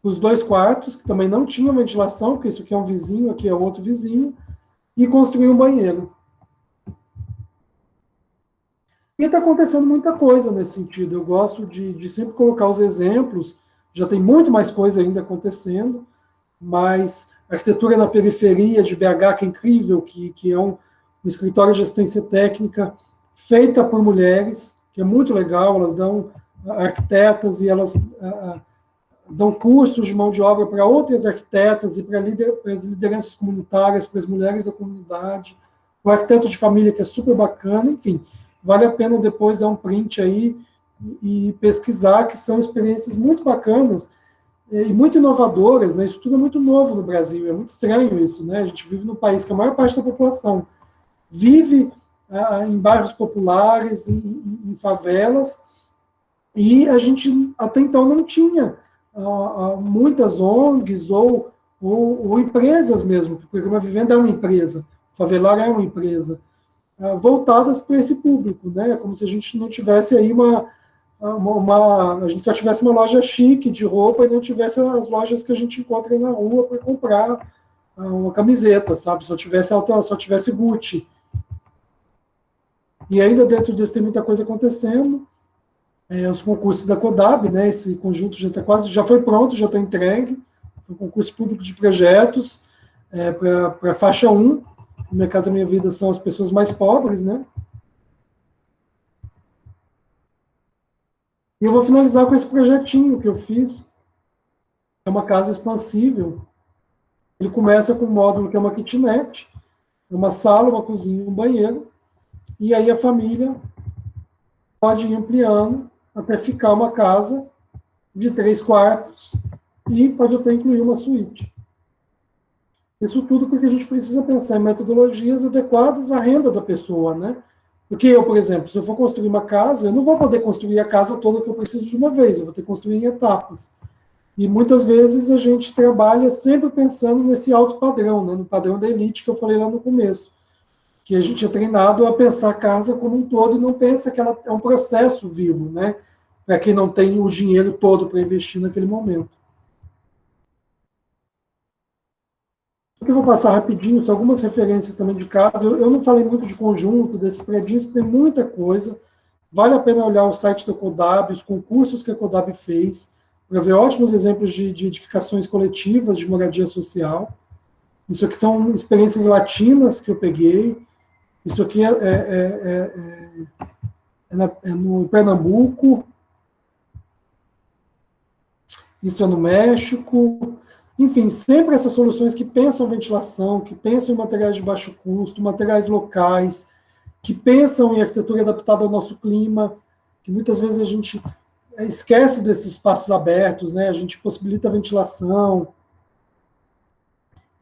os 2 quartos, que também não tinham ventilação, porque isso aqui é um vizinho, aqui é outro vizinho, e construir um banheiro. E está acontecendo muita coisa nesse sentido. Eu gosto de sempre colocar os exemplos, já tem muito mais coisa ainda acontecendo, mas a arquitetura na periferia de BH, que é incrível, que é um escritório de assistência técnica feita por mulheres, que é muito legal, elas dão arquitetas e elas dão cursos de mão de obra para outras arquitetas e para as lideranças comunitárias, para as mulheres da comunidade, o arquiteto de família, que é super bacana, enfim, vale a pena depois dar um print aí e pesquisar, que são experiências muito bacanas e muito inovadoras, né? Isso tudo é muito novo no Brasil, é muito estranho isso, né? A gente vive num país que a maior parte da população vive em bairros populares, em favelas, e a gente até então não tinha muitas ONGs ou empresas mesmo, porque o Programa Vivenda é uma empresa, o Favelar é uma empresa, voltadas para esse público, né? Como se a gente não tivesse aí a gente só tivesse uma loja chique de roupa e não tivesse as lojas que a gente encontra aí na rua para comprar uma camiseta, sabe? Só tivesse Gucci. E ainda dentro disso tem muita coisa acontecendo. Os concursos da CODAB, né? Esse conjunto já foi pronto, já está entregue. Foi um concurso público de projetos para a faixa 1. Minha Casa Minha Vida são as pessoas mais pobres, né? E eu vou finalizar com esse projetinho que eu fiz. É uma casa expansível. Ele começa com um módulo que é uma kitnet, uma sala, uma cozinha, um banheiro, e aí a família pode ir ampliando até ficar uma casa de 3 quartos e pode até incluir uma suíte. Isso tudo porque a gente precisa pensar em metodologias adequadas à renda da pessoa, né? Porque eu, por exemplo, se eu for construir uma casa, eu não vou poder construir a casa toda que eu preciso de uma vez, eu vou ter que construir em etapas. E muitas vezes a gente trabalha sempre pensando nesse alto padrão, né? No padrão da elite que eu falei lá no começo, que a gente é treinado a pensar a casa como um todo e não pensa que ela é um processo vivo, né? Para quem não tem o dinheiro todo para investir naquele momento. Eu vou passar rapidinho, são algumas referências também de casa. Eu não falei muito de conjunto, desses prédios, tem muita coisa. Vale a pena olhar o site da CODAB, os concursos que a CODAB fez, para ver ótimos exemplos de edificações coletivas de moradia social. Isso aqui são experiências latinas que eu peguei. Isso aqui é no Pernambuco. Isso é no México. Enfim, sempre essas soluções que pensam em ventilação, que pensam em materiais de baixo custo, materiais locais, que pensam em arquitetura adaptada ao nosso clima, que muitas vezes a gente esquece desses espaços abertos, né? A gente possibilita a ventilação.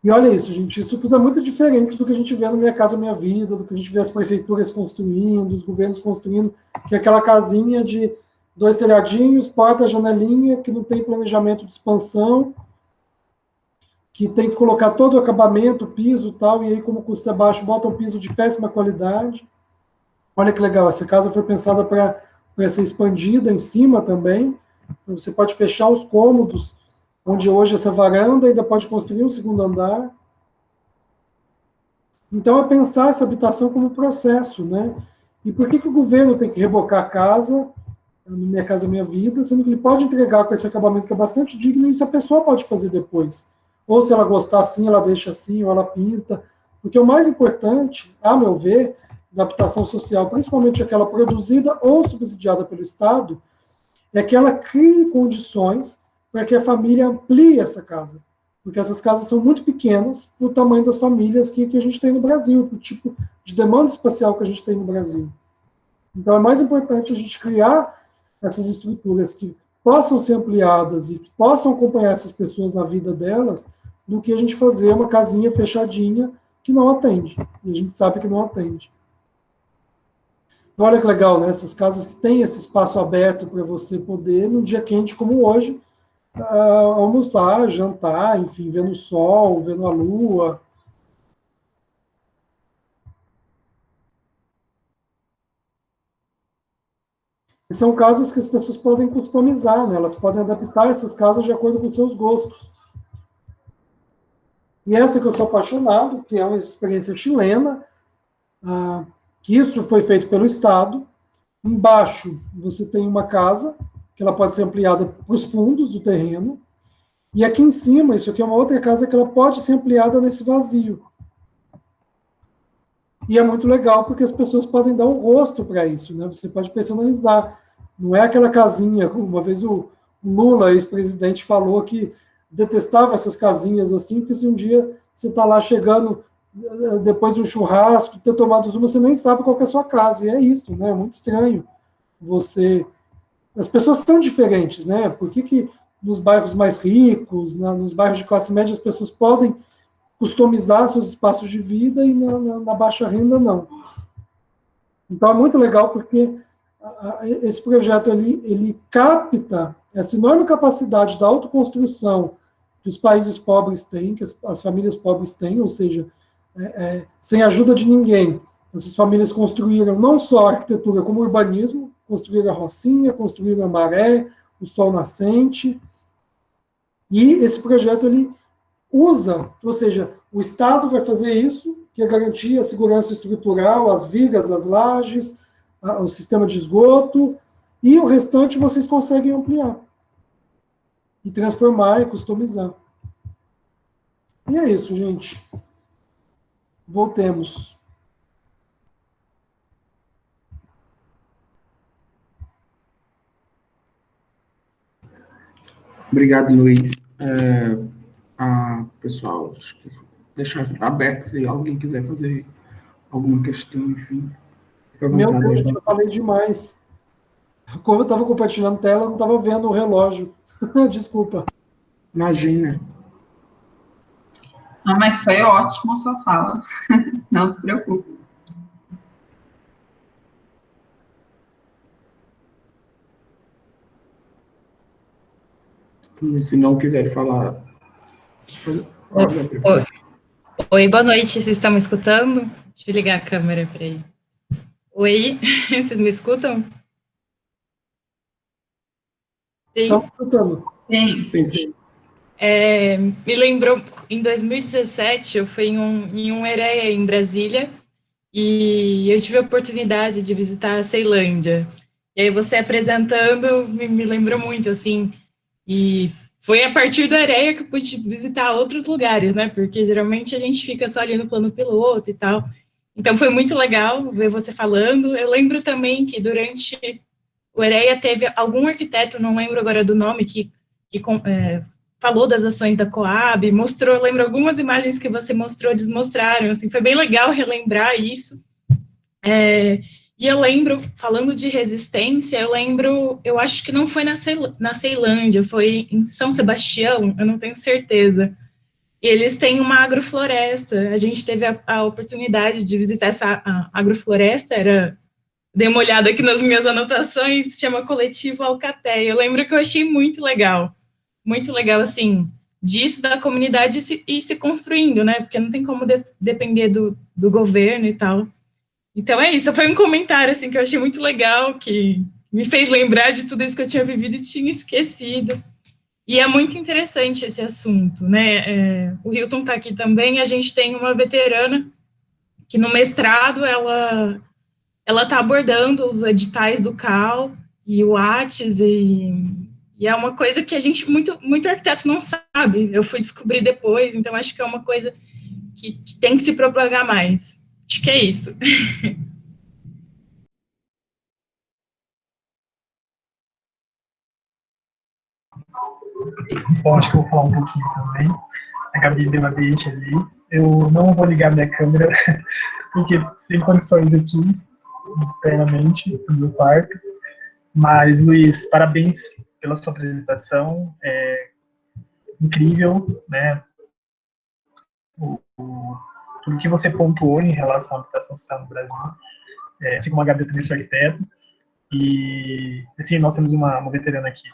E olha isso, gente, isso tudo é muito diferente do que a gente vê no Minha Casa Minha Vida, do que a gente vê as prefeituras construindo, os governos construindo, que é aquela casinha de 2 telhadinhos, porta, janelinha, que não tem planejamento de expansão. que tem que colocar todo o acabamento, piso e tal, e aí, como custa baixo, bota um piso de péssima qualidade. Olha que legal, essa casa foi pensada para ser expandida em cima também. Você pode fechar os cômodos, onde hoje essa varanda, ainda pode construir um segundo andar. Então, é pensar essa habitação como processo, né? E por que o governo tem que rebocar a casa, no Minha Casa Minha Vida, sendo que ele pode entregar com esse acabamento que é bastante digno, e isso a pessoa pode fazer depois. Ou se ela gostar assim, ela deixa assim, ou ela pinta. Porque o mais importante, a meu ver, da habitação social, principalmente aquela produzida ou subsidiada pelo Estado, é que ela crie condições para que a família amplie essa casa. Porque essas casas são muito pequenas para o tamanho das famílias que a gente tem no Brasil, para o tipo de demanda espacial que a gente tem no Brasil. Então, é mais importante a gente criar essas estruturas que possam ser ampliadas e que possam acompanhar essas pessoas na vida delas, do que a gente fazer uma casinha fechadinha que não atende. E a gente sabe que não atende. Então, olha que legal, né? Essas casas que têm esse espaço aberto para você poder, num dia quente como hoje, almoçar, jantar, enfim, vendo o sol, vendo a lua. E são casas que as pessoas podem customizar, né? Elas podem adaptar essas casas de acordo com os seus gostos. E essa que eu sou apaixonado, que é uma experiência chilena, que isso foi feito pelo Estado. Embaixo você tem uma casa, que ela pode ser ampliada para os fundos do terreno, e aqui em cima, isso aqui é uma outra casa que ela pode ser ampliada nesse vazio. E é muito legal porque as pessoas podem dar um rosto para isso, né? Você pode personalizar. Não é aquela casinha, uma vez o Lula, ex-presidente, falou que detestava essas casinhas assim, porque se um dia você está lá chegando depois de um churrasco, ter tomado uma, você nem sabe qual que é a sua casa. E é isso, né? É muito estranho. As pessoas são diferentes, né? Por que nos bairros mais ricos, nos bairros de classe média, as pessoas podem customizar seus espaços de vida e na baixa renda não? Então é muito legal porque esse projeto ele capta essa enorme capacidade da autoconstrução que os países pobres têm, que as famílias pobres têm, ou seja, sem ajuda de ninguém. Essas famílias construíram não só a arquitetura como o urbanismo, construíram a rocinha, construíram a maré, o sol nascente, e esse projeto ele usa, ou seja, o Estado vai fazer isso, que é garantir a segurança estrutural, as vigas, as lajes, o sistema de esgoto, e o restante vocês conseguem ampliar e transformar e customizar. E é isso, gente. Voltemos. Obrigado, Luiz. Pessoal, acho que deixar aberto se alguém quiser fazer alguma questão, enfim. Fica à Meu vontade. Deus, eu falei demais. Como eu estava compartilhando tela, eu não estava vendo o relógio. Desculpa. Imagina. Não, mas foi ótimo a sua fala. Não se preocupe. Se não quiser falar. Oi, boa noite, vocês estão me escutando? Deixa eu ligar a câmera para aí. Oi, vocês me escutam? Sim. Estão escutando? Sim. Me lembrou, em 2017, eu fui em um EREA em Brasília, e eu tive a oportunidade de visitar a Ceilândia. E aí você apresentando me lembrou muito, assim, e foi a partir do EREA que eu pude visitar outros lugares, né? Porque geralmente a gente fica só ali no plano piloto e tal. Então foi muito legal ver você falando. Eu lembro também que durante o EREA teve algum arquiteto, não lembro agora do nome, que falou das ações da Coab, mostrou, eu lembro algumas imagens que você mostrou, eles mostraram, assim, foi bem legal relembrar isso. E eu lembro, falando de resistência, eu acho que não foi na Ceilândia, foi em São Sebastião, eu não tenho certeza. E eles têm uma agrofloresta, a gente teve a oportunidade de visitar essa agrofloresta, dei uma olhada aqui nas minhas anotações, se chama Coletivo Alcateia. Eu lembro que eu achei muito legal, assim, disso, da comunidade e se construindo, né? Porque não tem como depender do governo e tal. Então é isso, foi um comentário assim que eu achei muito legal, que me fez lembrar de tudo isso que eu tinha vivido e tinha esquecido. E é muito interessante esse assunto, né? O Hilton está aqui também, a gente tem uma veterana que no mestrado ela está abordando os editais do CAL e o ATES, e é uma coisa que a gente, muito arquiteto não sabe, eu fui descobrir depois, então acho que é uma coisa que tem que se propagar mais. Acho que é isso. Bom, acho que eu vou falar um pouquinho também. A Gabi deu uma deixa ali. Eu não vou ligar minha câmera, porque sem condições aqui, internamente, no meu quarto. Mas, Luiz, parabéns pela sua apresentação. É incrível, né? Tudo que você pontuou em relação à habitação social no Brasil. Assim como a Gabi, eu também sou arquiteto. E, assim, nós temos uma veterana aqui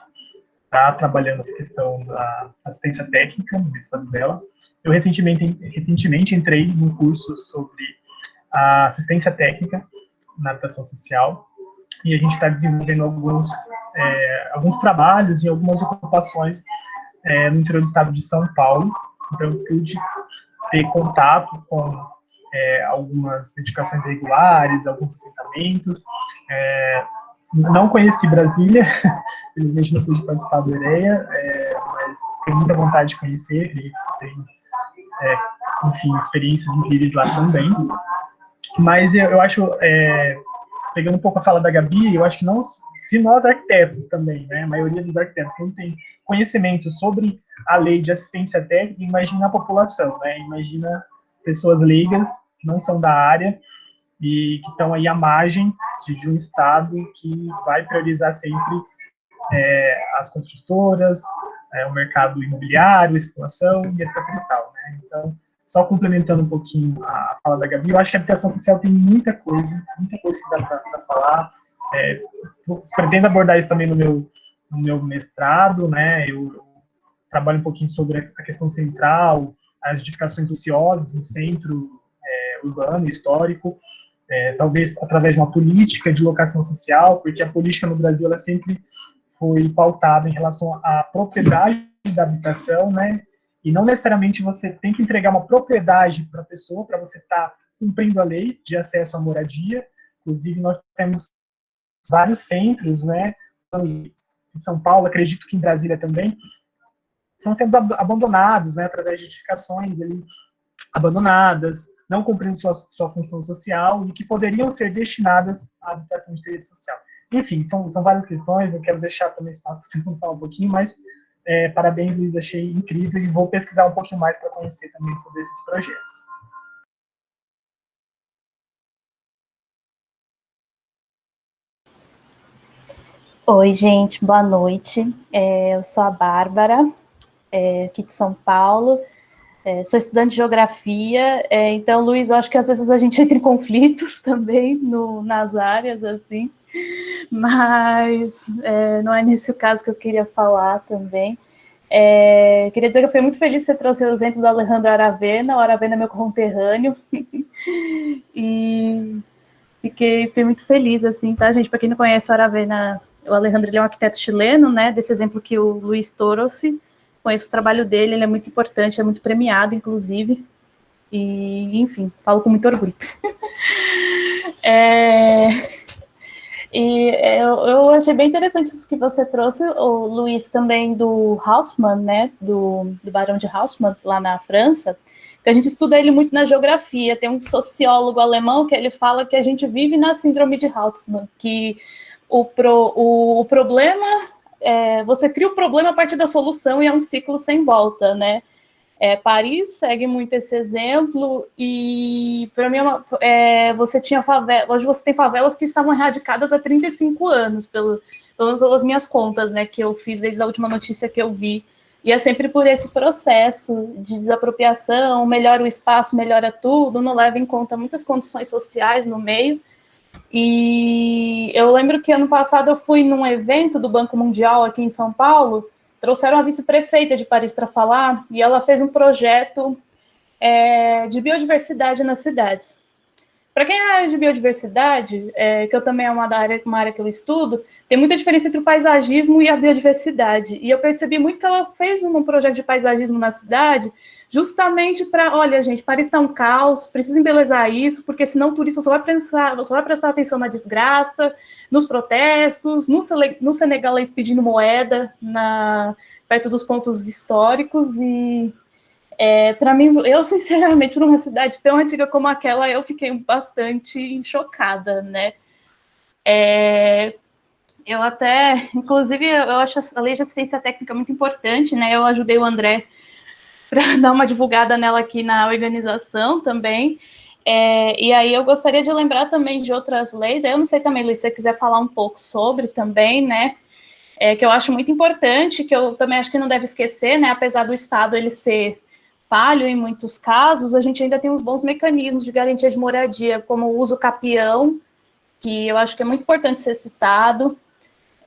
está trabalhando essa questão da assistência técnica no estado dela. Eu recentemente entrei num curso sobre a assistência técnica na habitação social e a gente está desenvolvendo alguns trabalhos e algumas ocupações no interior do estado de São Paulo. Então, eu pude ter contato com algumas edificações regulares, alguns assentamentos. Não conheci Brasília, infelizmente não pude participar do EREA, mas tenho muita vontade de conhecer, e tenho, enfim, experiências incríveis lá também. Mas eu acho, pegando um pouco a fala da Gabi, eu acho que não, se nós arquitetos também, né, a maioria dos arquitetos não tem conhecimento sobre a lei de assistência técnica, imagina a população, né, imagina pessoas leigas que não são da área, e que estão aí à margem de um Estado que vai priorizar sempre as construtoras, o mercado imobiliário, a especulação e etc. e tal, né? Então, só complementando um pouquinho a fala da Gabi, eu acho que a habitação social tem muita coisa que dá para falar. Pretendo abordar isso também no meu mestrado, né? Eu trabalho um pouquinho sobre a questão central, as edificações ociosas no centro urbano, histórico, talvez através de uma política de locação social, porque a política no Brasil ela sempre foi pautada em relação à propriedade da habitação, né? E não necessariamente você tem que entregar uma propriedade para a pessoa para você estar cumprindo a lei de acesso à moradia. Inclusive, nós temos vários centros, né? Em São Paulo, acredito que em Brasília também, são sendo abandonados, né? Através de edificações ali abandonadas, não cumprindo sua função social e que poderiam ser destinadas à habitação de interesse social. Enfim, são várias questões, eu quero deixar também espaço para você falar um pouquinho, mas parabéns, Luiz, achei incrível e vou pesquisar um pouquinho mais para conhecer também sobre esses projetos. Oi, gente, boa noite. Eu sou a Bárbara, aqui de São Paulo. Sou estudante de geografia, então, Luiz, eu acho que às vezes a gente entra em conflitos também nas áreas, assim, mas não é nesse o caso que eu queria falar também. Queria dizer que eu fiquei muito feliz que você trouxe o exemplo do Alejandro Aravena. O Aravena é meu conterrâneo, e fiquei muito feliz, assim, tá, gente? Para quem não conhece o Aravena, o Alejandro, ele é um arquiteto chileno, né, desse exemplo que o Luiz trouxe. Conheço o trabalho dele, ele é muito importante, é muito premiado, inclusive, e, enfim, falo com muito orgulho. Eu achei bem interessante isso que você trouxe, o Luiz, também do Haussmann, né, do Barão de Haussmann, lá na França, que a gente estuda ele muito na geografia. Tem um sociólogo alemão que ele fala que a gente vive na síndrome de Haussmann, que o problema... você cria o problema a partir da solução e é um ciclo sem volta, né? Paris segue muito esse exemplo e, para mim, você tinha favela, hoje você tem favelas que estavam erradicadas há 35 anos, pelas minhas contas, né, que eu fiz desde a última notícia que eu vi, e é sempre por esse processo de desapropriação, melhora o espaço, melhora tudo, não leva em conta muitas condições sociais no meio. E eu lembro que ano passado eu fui num evento do Banco Mundial aqui em São Paulo, trouxeram a vice-prefeita de Paris para falar, e ela fez um projeto de biodiversidade nas cidades. Para quem é área de biodiversidade, que eu também é uma área que eu estudo, tem muita diferença entre o paisagismo e a biodiversidade. E eu percebi muito que ela fez um projeto de paisagismo na cidade, justamente para, olha, gente, Paris está um caos, precisa embelezar isso, porque senão o turista só vai prestar atenção na desgraça, nos protestos, no senegalês pedindo moeda perto dos pontos históricos. E para mim, eu sinceramente, por uma cidade tão antiga como aquela, eu fiquei bastante chocada, né? Eu até, inclusive, eu acho a lei de assistência técnica muito importante, né? Eu ajudei o André para dar uma divulgada nela aqui na organização também. E aí eu gostaria de lembrar também de outras leis. Eu não sei também, Luiz, se você quiser falar um pouco sobre também, né? Que eu acho muito importante, que eu também acho que não deve esquecer, né? Apesar do Estado ele ser falho em muitos casos, a gente ainda tem uns bons mecanismos de garantia de moradia, como o uso capião, que eu acho que é muito importante ser citado.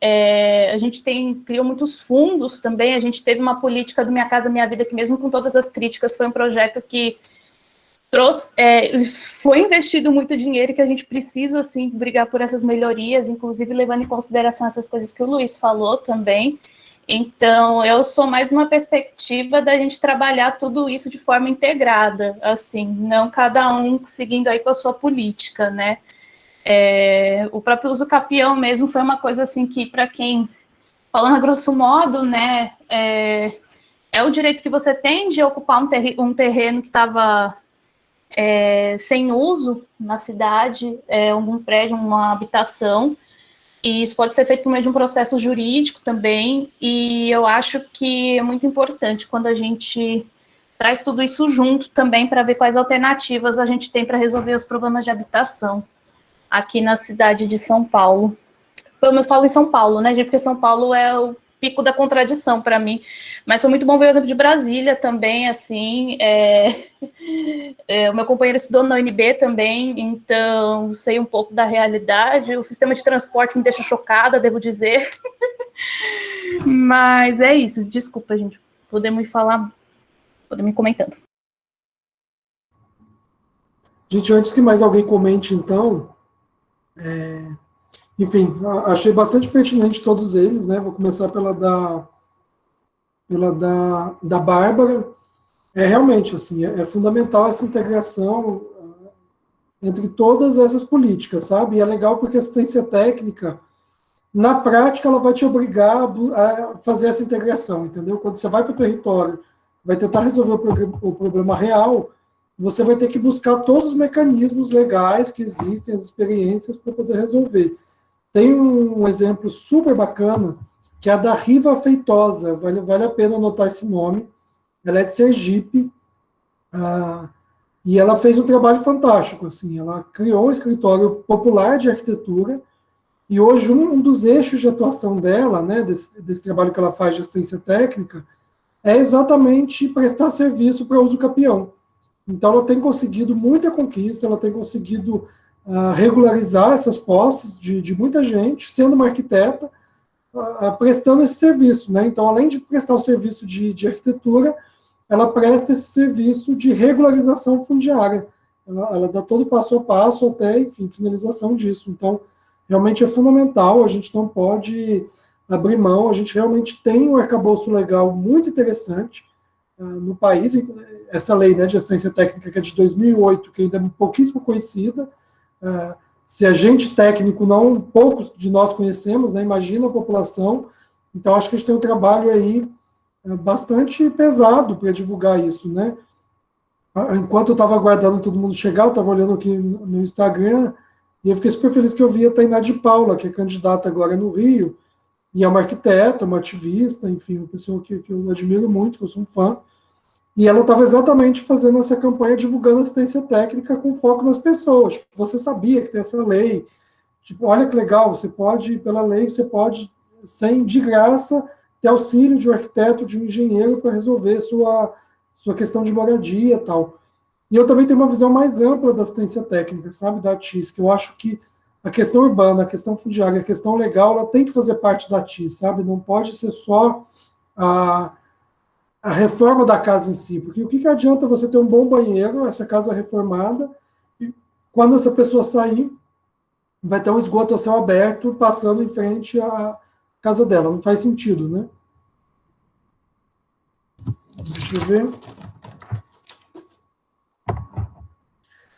A gente criou muitos fundos também, a gente teve uma política do Minha Casa Minha Vida, que mesmo com todas as críticas, foi um projeto que foi investido muito dinheiro, que a gente precisa, assim, brigar por essas melhorias, inclusive levando em consideração essas coisas que o Luiz falou também. Então, eu sou mais numa perspectiva da gente trabalhar tudo isso de forma integrada, assim, não cada um seguindo aí com a sua política, né? O próprio uso capião mesmo foi uma coisa assim que, para quem, falando a grosso modo, né, é o direito que você tem de ocupar um terreno que estava sem uso na cidade, algum prédio, uma habitação, e isso pode ser feito por meio de um processo jurídico também, e eu acho que é muito importante quando a gente traz tudo isso junto também para ver quais alternativas a gente tem para resolver os problemas de habitação aqui na cidade de São Paulo. Eu falo em São Paulo, né, gente, porque São Paulo é o pico da contradição para mim, mas foi muito bom ver o exemplo de Brasília também, assim, o meu companheiro estudou na UNB também, então sei um pouco da realidade, o sistema de transporte me deixa chocada, devo dizer, mas é isso, desculpa, gente, podemos ir comentando. Gente, antes que mais alguém comente, então, enfim, achei bastante pertinente todos eles, né? Vou começar pela da Bárbara. Realmente, assim, é fundamental essa integração entre todas essas políticas, sabe? E é legal porque a assistência técnica, na prática, ela vai te obrigar a fazer essa integração, entendeu? Quando você vai para o território, vai tentar resolver o problema real, você vai ter que buscar todos os mecanismos legais que existem, as experiências para poder resolver. Tem um exemplo super bacana, que é a da Riva Feitosa, vale a pena anotar esse nome, ela é de Sergipe, e ela fez um trabalho fantástico, assim, ela criou um escritório popular de arquitetura, e hoje um dos eixos de atuação dela, né, desse trabalho que ela faz de assistência técnica, é exatamente prestar serviço para uso capião. Então ela tem conseguido muita conquista, ela tem conseguido regularizar essas posses de muita gente, sendo uma arquiteta, prestando esse serviço, né? Então, além de prestar o serviço de arquitetura, ela presta esse serviço de regularização fundiária. Ela dá todo passo a passo até, enfim, finalização disso. Então, realmente é fundamental, a gente não pode abrir mão, a gente realmente tem um arcabouço legal muito interessante no país, essa lei, né, de assistência técnica que é de 2008, que ainda é pouquíssimo conhecida, se a gente técnico, poucos de nós conhecemos, né, imagina a população, então acho que a gente tem um trabalho aí bastante pesado para divulgar isso, né. Enquanto eu estava aguardando todo mundo chegar, eu estava olhando aqui no Instagram, e eu fiquei super feliz que eu vi a Tainá de Paula, que é candidata agora no Rio, e é uma arquiteta, uma ativista, enfim, uma pessoa que eu admiro muito, que eu sou um fã, e ela estava exatamente fazendo essa campanha divulgando assistência técnica com foco nas pessoas. Tipo, você sabia que tem essa lei, tipo, olha que legal, pela lei, você pode, de graça, ter auxílio de um arquiteto, de um engenheiro para resolver sua questão de moradia e tal. E eu também tenho uma visão mais ampla da assistência técnica, sabe, da ATIS, que eu acho que a questão urbana, a questão fundiária, a questão legal, ela tem que fazer parte da ATIS, sabe? Não pode ser só a reforma da casa em si, porque o que adianta você ter um bom banheiro, essa casa reformada, e quando essa pessoa sair, vai ter um esgoto a céu aberto passando em frente à casa dela, não faz sentido, né? Deixa eu ver.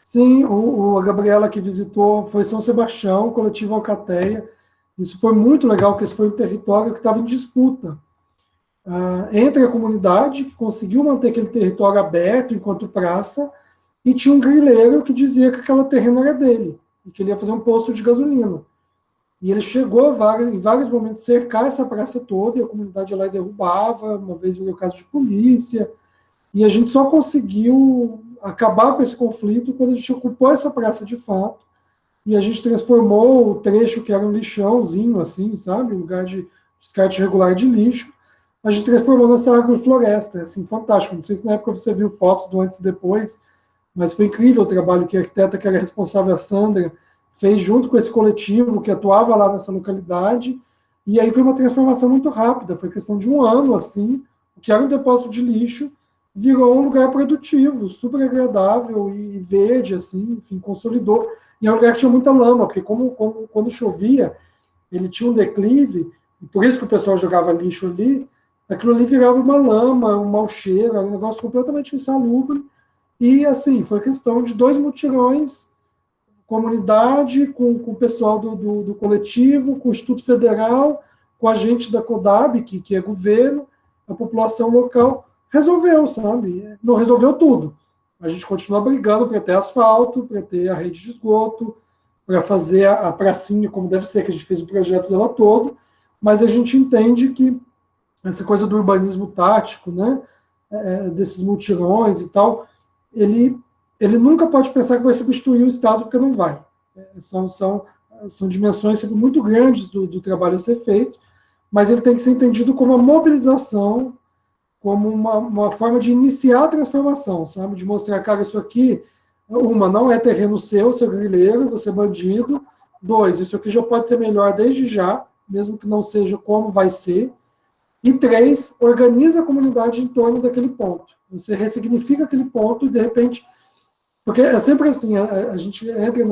Sim, a Gabriela que visitou foi São Sebastião, coletivo Alcateia. Isso foi muito legal, porque esse foi um território que estava em disputa entre a comunidade, que conseguiu manter aquele território aberto enquanto praça, e tinha um grileiro que dizia que aquela terreno era dele, e que ele ia fazer um posto de gasolina. E ele chegou em vários momentos a cercar essa praça toda, e a comunidade lá derrubava, uma vez virou caso de polícia, e a gente só conseguiu acabar com esse conflito quando a gente ocupou essa praça de fato, e a gente transformou o trecho que era um lixãozinho, assim, sabe, um lugar de descarte regular de lixo, a gente transformou nessa agrofloresta, assim, fantástico. Não sei se na época você viu fotos do antes e depois, mas foi incrível o trabalho que a arquiteta, que era responsável, a Sandra, fez junto com esse coletivo que atuava lá nessa localidade, e aí foi uma transformação muito rápida, foi questão de um ano, assim, o que era um depósito de lixo, virou um lugar produtivo, super agradável e verde, assim, enfim, consolidou. E é um lugar que tinha muita lama, porque quando chovia, ele tinha um declive, e por isso que o pessoal jogava lixo ali, aquilo ali virava uma lama, um mau cheiro, era um negócio completamente insalubre, e assim, foi questão de 2 mutirões, comunidade, com o pessoal do coletivo, com o Instituto Federal, com a gente da CODAB, que é governo, a população local, resolveu, sabe? Não resolveu tudo. A gente continua brigando para ter asfalto, para ter a rede de esgoto, para fazer a pracinha como deve ser, que a gente fez o projeto dela todo, mas a gente entende que essa coisa do urbanismo tático, né, desses mutirões e tal, ele nunca pode pensar que vai substituir o Estado, porque não vai. São dimensões sempre muito grandes do trabalho a ser feito, mas ele tem que ser entendido como uma mobilização, como uma forma de iniciar a transformação, sabe? De mostrar, cara, isso aqui, não é terreno seu grileiro, você é bandido. 2, isso aqui já pode ser melhor desde já, mesmo que não seja como vai ser. E 3, organiza a comunidade em torno daquele ponto. Você ressignifica aquele ponto e, de repente... Porque é sempre assim, a gente entra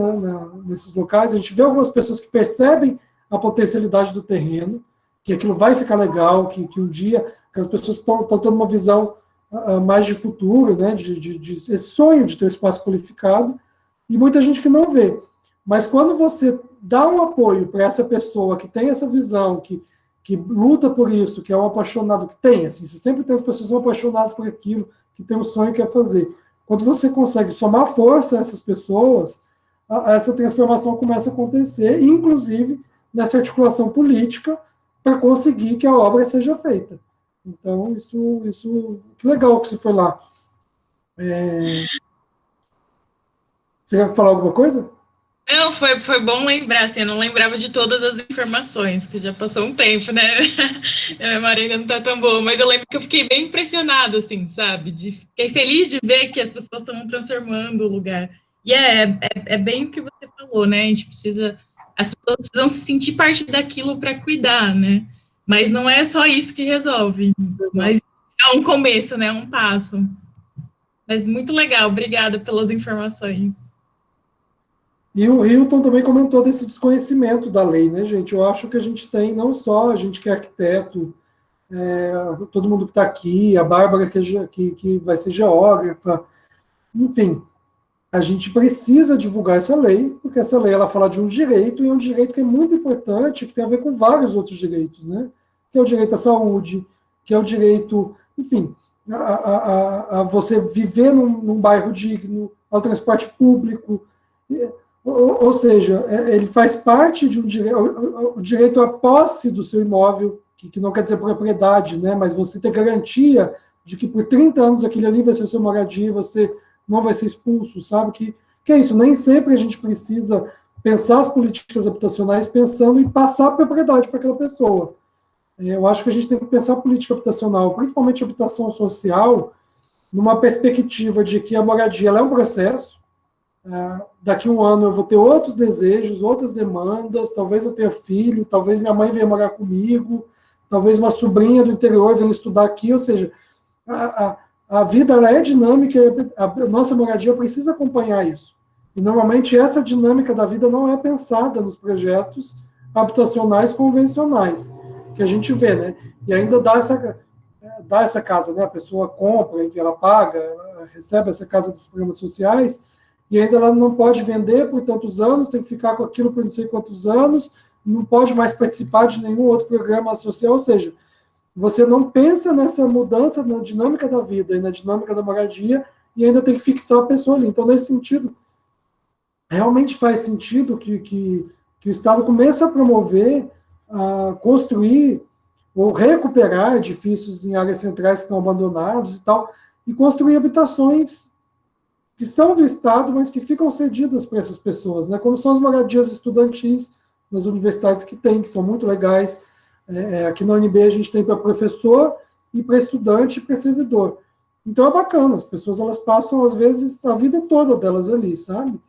nesses locais, a gente vê algumas pessoas que percebem a potencialidade do terreno, que aquilo vai ficar legal, que um dia as pessoas estão tendo uma visão mais de futuro, né, de esse sonho de ter um espaço qualificado, e muita gente que não vê. Mas quando você dá um apoio para essa pessoa que tem essa visão, que luta por isso, que é um apaixonado, que tem, assim, você sempre tem as pessoas que são apaixonadas por aquilo, que tem um sonho que quer fazer. Quando você consegue somar força a essas pessoas, essa transformação começa a acontecer, inclusive nessa articulação política, para conseguir que a obra seja feita. Então, isso que legal que você foi lá. Você quer falar alguma coisa? Não, foi bom lembrar, assim, eu não lembrava de todas as informações, que já passou um tempo, né? A memória ainda não tá tão boa, mas eu lembro que eu fiquei bem impressionada, assim, sabe? Fiquei feliz de ver que as pessoas estão transformando o lugar. E é bem o que você falou, né? As pessoas precisam se sentir parte daquilo para cuidar, né? Mas não é só isso que resolve, mas é um começo, né? Um passo. Mas muito legal, obrigada pelas informações. E o Hilton também comentou desse desconhecimento da lei, né, gente? Eu acho que a gente tem, não só a gente que é arquiteto, todo mundo que está aqui, a Bárbara que vai ser geógrafa, enfim, a gente precisa divulgar essa lei, porque essa lei ela fala de um direito, e é um direito que é muito importante, que tem a ver com vários outros direitos, né? Que é o direito à saúde, que é o direito, enfim, a você viver num bairro digno, ao transporte público. Ou seja, ele faz parte de um direito, o direito à posse do seu imóvel, que não quer dizer propriedade, né? Mas você ter garantia de que por 30 anos aquele ali vai ser sua moradia, você não vai ser expulso, sabe? Que é isso, nem sempre a gente precisa pensar as políticas habitacionais pensando em passar a propriedade para aquela pessoa. Eu acho que a gente tem que pensar a política habitacional, principalmente a habitação social, numa perspectiva de que a moradia ela é um processo. Daqui a um ano eu vou ter outros desejos, outras demandas, talvez eu tenha filho, talvez minha mãe venha morar comigo, talvez uma sobrinha do interior venha estudar aqui, ou seja, a vida ela é dinâmica, a nossa moradia precisa acompanhar isso. E, normalmente, essa dinâmica da vida não é pensada nos projetos habitacionais convencionais, que a gente vê, né? E ainda dá essa casa, né? A pessoa compra, enfim, ela paga, ela recebe essa casa dos programas sociais, e ainda ela não pode vender por tantos anos, tem que ficar com aquilo por não sei quantos anos, não pode mais participar de nenhum outro programa social, ou seja, você não pensa nessa mudança na dinâmica da vida e na dinâmica da moradia, e ainda tem que fixar a pessoa ali. Então, nesse sentido, realmente faz sentido que o Estado comece a promover, a construir ou recuperar edifícios em áreas centrais que estão abandonados e tal, e construir habitações que são do Estado, mas que ficam cedidas para essas pessoas, né? Como são as moradias estudantis nas universidades que são muito legais. Aqui na UNB a gente tem para professor e para estudante e para servidor. Então é bacana, as pessoas elas passam, às vezes, a vida toda delas ali, sabe?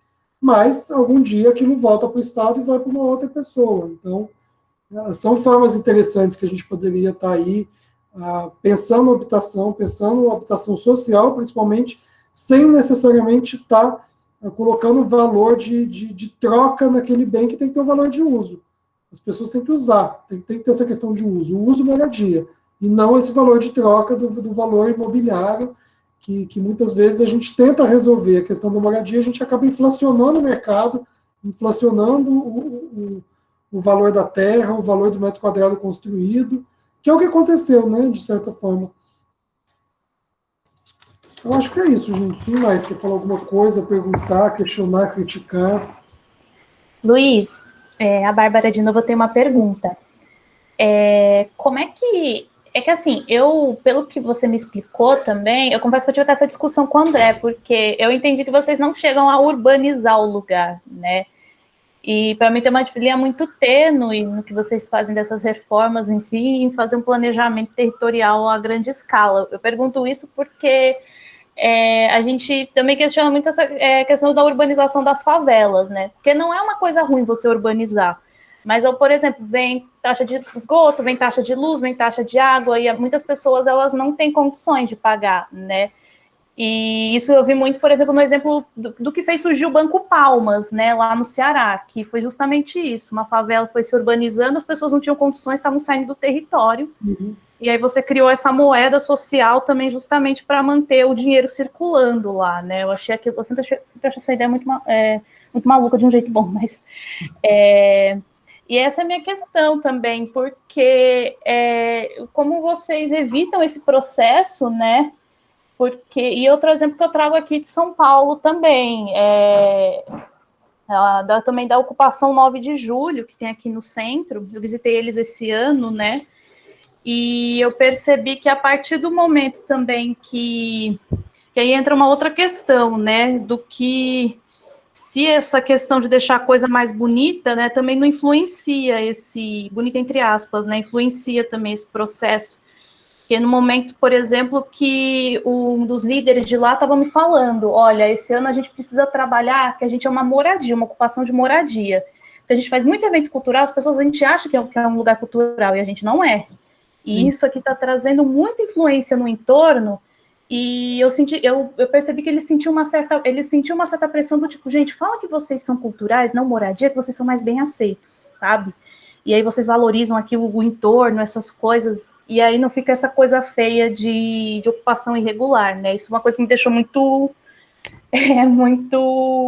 Mas, algum dia, aquilo volta para o Estado e vai para uma outra pessoa. Então, são formas interessantes que a gente poderia estar aí pensando na habitação social, principalmente, sem necessariamente estar colocando valor de troca naquele bem que tem que ter um valor de uso. As pessoas têm que usar, tem que ter essa questão de uso, o uso moradia, e não esse valor de troca do valor imobiliário, que muitas vezes a gente tenta resolver a questão da moradia, a gente acaba inflacionando o mercado, inflacionando o valor da terra, o valor do metro quadrado construído, que é o que aconteceu, né, de certa forma. Eu acho que é isso, gente. Quem mais quer falar alguma coisa, perguntar, questionar, criticar? Luiz, a Bárbara de novo tem uma pergunta. Como é que... É que assim, pelo que você me explicou também, eu confesso que eu tive essa discussão com o André, porque eu entendi que vocês não chegam a urbanizar o lugar, né? E para mim tem uma linha muito tênue no que vocês fazem dessas reformas em si, em fazer um planejamento territorial a grande escala. Eu pergunto isso porque a gente também questiona muito essa questão da urbanização das favelas, né? Porque não é uma coisa ruim você urbanizar, mas, por exemplo, vem taxa de esgoto, vem taxa de luz, vem taxa de água, e muitas pessoas elas não têm condições de pagar, né? E isso eu vi muito, por exemplo, no exemplo do que fez surgir o Banco Palmas, né, lá no Ceará, que foi justamente isso, uma favela foi se urbanizando, as pessoas não tinham condições, estavam saindo do território, e aí você criou essa moeda social também justamente para manter o dinheiro circulando lá, né? Eu sempre achei essa ideia muito maluca de um jeito bom, mas... E essa é a minha questão também, porque como vocês evitam esse processo, né? E outro exemplo que eu trago aqui de São Paulo também, também da ocupação 9 de julho, que tem aqui no centro, eu visitei eles esse ano, né? E eu percebi que a partir do momento também que aí entra uma outra questão, né? Do que... se essa questão de deixar a coisa mais bonita, né, também não influencia bonita entre aspas, né, influencia também esse processo, porque no momento, por exemplo, que um dos líderes de lá estava me falando, olha, esse ano a gente precisa trabalhar, que a gente é uma moradia, uma ocupação de moradia, porque a gente faz muito evento cultural, as pessoas, a gente acha que é um lugar cultural, e a gente não é, e isso aqui está trazendo muita influência no entorno. E eu percebi que ele sentiu uma certa pressão do tipo, gente, fala que vocês são culturais, não moradia, que vocês são mais bem aceitos, sabe? E aí vocês valorizam aqui o entorno, essas coisas, e aí não fica essa coisa feia de ocupação irregular, né? Isso é uma coisa que me deixou muito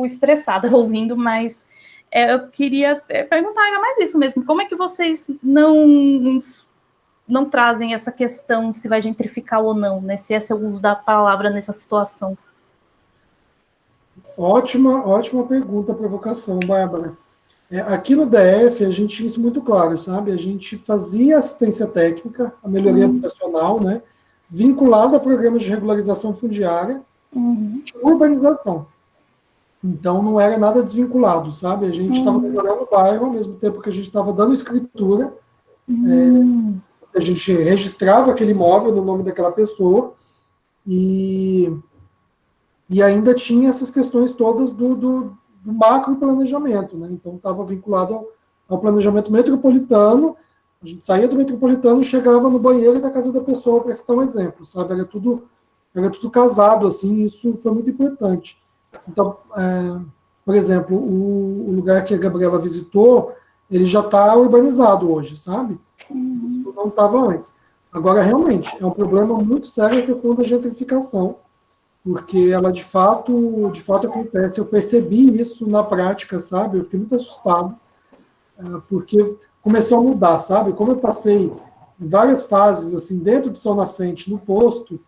estressada ouvindo, mas eu queria perguntar, era mais isso mesmo, como é que vocês não trazem essa questão se vai gentrificar ou não, né? Se esse é o uso da palavra nessa situação. Ótima pergunta, provocação, Bárbara. Aqui no DF, a gente tinha isso muito claro, sabe? A gente fazia assistência técnica, a melhoria habitacional, né? Vinculada a programas de regularização fundiária, de urbanização. Então, não era nada desvinculado, sabe? A gente estava melhorando o bairro, ao mesmo tempo que a gente estava dando escritura, a gente registrava aquele imóvel no nome daquela pessoa e ainda tinha essas questões todas do macro planejamento, né? Então estava vinculado ao planejamento metropolitano A gente saía do metropolitano, chegava no banheiro da casa da pessoa, para citar um exemplo, sabe? Era tudo casado, assim, isso foi muito importante. Então, por exemplo, o lugar que a Gabriela visitou, ele já está urbanizado hoje, sabe? Isso não estava antes. Agora, realmente, é um problema muito sério a questão da gentrificação, porque ela, de fato acontece. Eu percebi isso na prática, sabe? Eu fiquei muito assustado, porque começou a mudar, sabe? Como eu passei várias fases, assim, dentro do Sol Nascente, no posto,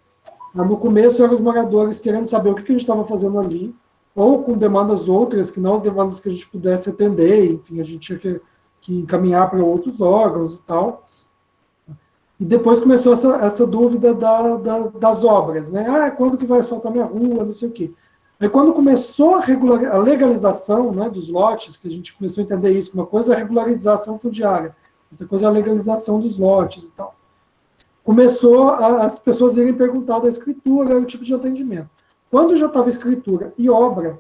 no começo eram os moradores querendo saber o que a gente estava fazendo ali, ou com demandas outras, que não as demandas que a gente pudesse atender, enfim, a gente tinha que encaminhar para outros órgãos e tal. E depois começou essa dúvida das obras, né? Ah, quando que vai asfaltar minha rua, não sei o quê. Aí quando começou a legalização, né, dos lotes, que a gente começou a entender isso, uma coisa é a regularização fundiária, outra coisa é a legalização dos lotes e tal. Começou as pessoas irem perguntar da escritura, o tipo de atendimento. Quando já estava escritura e obra,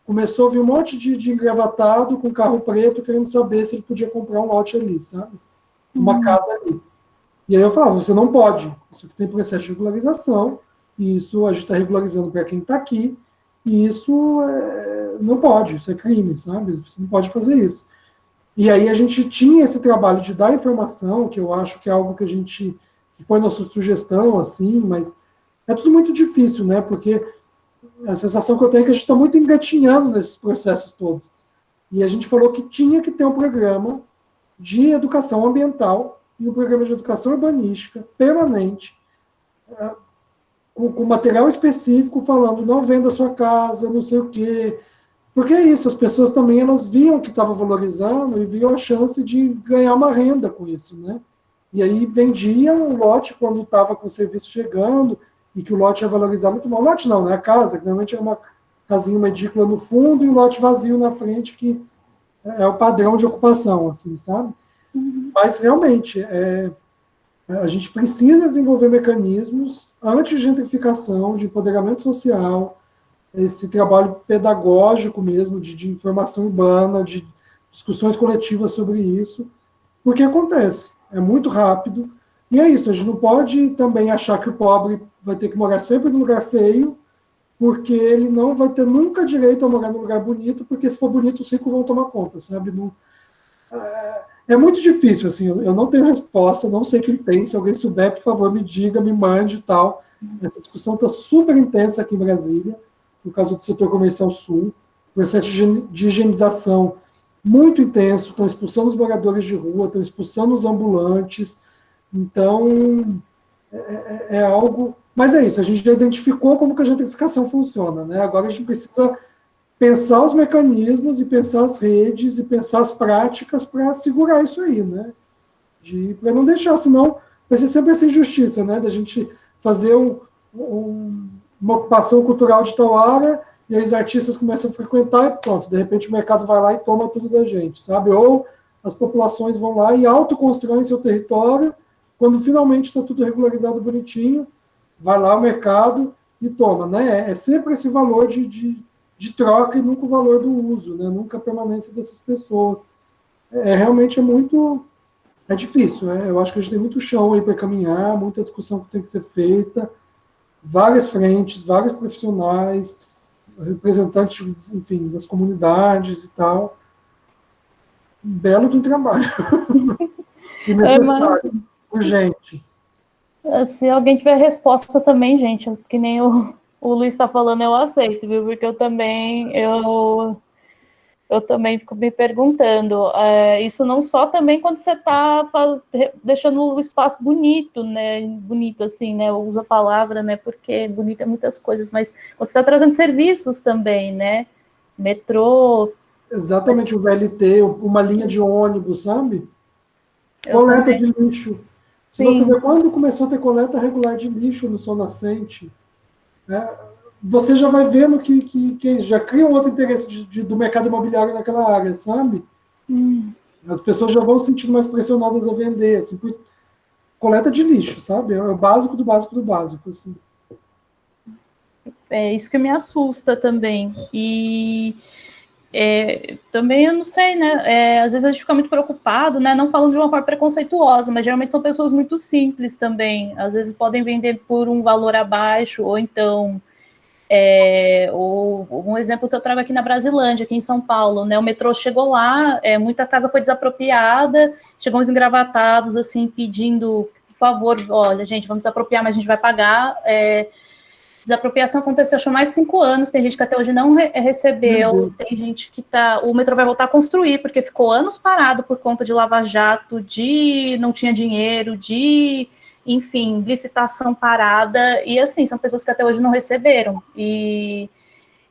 começou a vir um monte de engravatado com carro preto querendo saber se ele podia comprar um lote ali, sabe? Uma casa ali. E aí eu falava, você não pode. Isso aqui tem processo de regularização, e isso a gente está regularizando para quem está aqui, e isso não pode, isso é crime, sabe? Você não pode fazer isso. E aí a gente tinha esse trabalho de dar informação, que eu acho que é algo que foi nossa sugestão, assim, mas é tudo muito difícil, né? Porque a sensação que eu tenho é que a gente está muito engatinhando nesses processos todos. E a gente falou que tinha que ter um programa de educação ambiental e um programa de educação urbanística permanente, com material específico falando não venda sua casa, não sei o quê. Porque é isso, as pessoas também elas viam que estava valorizando e viam a chance de ganhar uma renda com isso, né? E aí vendiam o lote quando estava com o serviço chegando e que o lote ia valorizar muito mal. O lote não, né? A casa, que normalmente é uma casinha, uma edícula no fundo e um lote vazio na frente, que é o padrão de ocupação, assim, sabe? Mas, realmente, a gente precisa desenvolver mecanismos anti-gentrificação, de empoderamento social, esse trabalho pedagógico mesmo, de informação urbana, de discussões coletivas sobre isso, porque acontece, é muito rápido, e é isso, a gente não pode também achar que o pobre vai ter que morar sempre num lugar feio, porque ele não vai ter nunca direito a morar num lugar bonito, porque se for bonito os ricos vão tomar conta, sabe? Não, é muito difícil, assim, eu não tenho resposta, não sei quem tem, se alguém souber, por favor, me diga, me mande e tal. Essa discussão está super intensa aqui em Brasília, no caso do setor comercial sul, processo de higienização muito intenso, estão expulsando os moradores de rua, estão expulsando os ambulantes, então é algo... Mas é isso, a gente já identificou como que a gentrificação funciona, né? Agora a gente precisa pensar os mecanismos e pensar as redes e pensar as práticas para segurar isso aí, né? Para não deixar, senão vai ser sempre essa injustiça, né? Da gente fazer uma ocupação cultural de tal área e aí os artistas começam a frequentar e pronto, de repente o mercado vai lá e toma tudo da gente, sabe? Ou as populações vão lá e autoconstroem seu território, quando finalmente está tudo regularizado bonitinho, vai lá o mercado e toma, né? É sempre esse valor de troca e nunca o valor do uso, né? Nunca a permanência dessas pessoas. Realmente é difícil, né? Eu acho que a gente tem muito chão aí para caminhar, muita discussão que tem que ser feita, várias frentes, vários profissionais, representantes, enfim, das comunidades e tal. Um belo do trabalho. E necessário, urgente. Se alguém tiver resposta também, gente, que nem o Luiz está falando, eu aceito, viu? Porque eu também fico me perguntando, isso não só também quando você está deixando o espaço bonito, né? Bonito assim, né? Eu uso a palavra, né? Porque bonito é muitas coisas, mas quando você está trazendo serviços também, né? Metrô. Exatamente, o VLT, uma linha de ônibus, sabe? Coleta de lixo. Se você ver quando começou a ter coleta regular de lixo no Sol Nascente, você já vai vendo que já cria um outro interesse do mercado imobiliário naquela área, sabe? As pessoas já vão se sentindo mais pressionadas a vender, assim, coleta de lixo, sabe? É o básico do básico do básico, assim. É isso que me assusta também. E também eu não sei, né? Às vezes a gente fica muito preocupado, né? Não falando de uma forma preconceituosa, mas geralmente são pessoas muito simples também. Às vezes podem vender por um valor abaixo, ou então. Um exemplo que eu trago aqui na Brasilândia, aqui em São Paulo, né? O metrô chegou lá, muita casa foi desapropriada, chegou uns engravatados, assim, pedindo, por favor, olha, gente, vamos desapropriar, mas a gente vai pagar. Desapropriação aconteceu, acho, mais de 5 anos, tem gente que até hoje não recebeu, tem gente que o metrô vai voltar a construir, porque ficou anos parado por conta de lava-jato, não tinha dinheiro, enfim, licitação parada, e assim, são pessoas que até hoje não receberam, e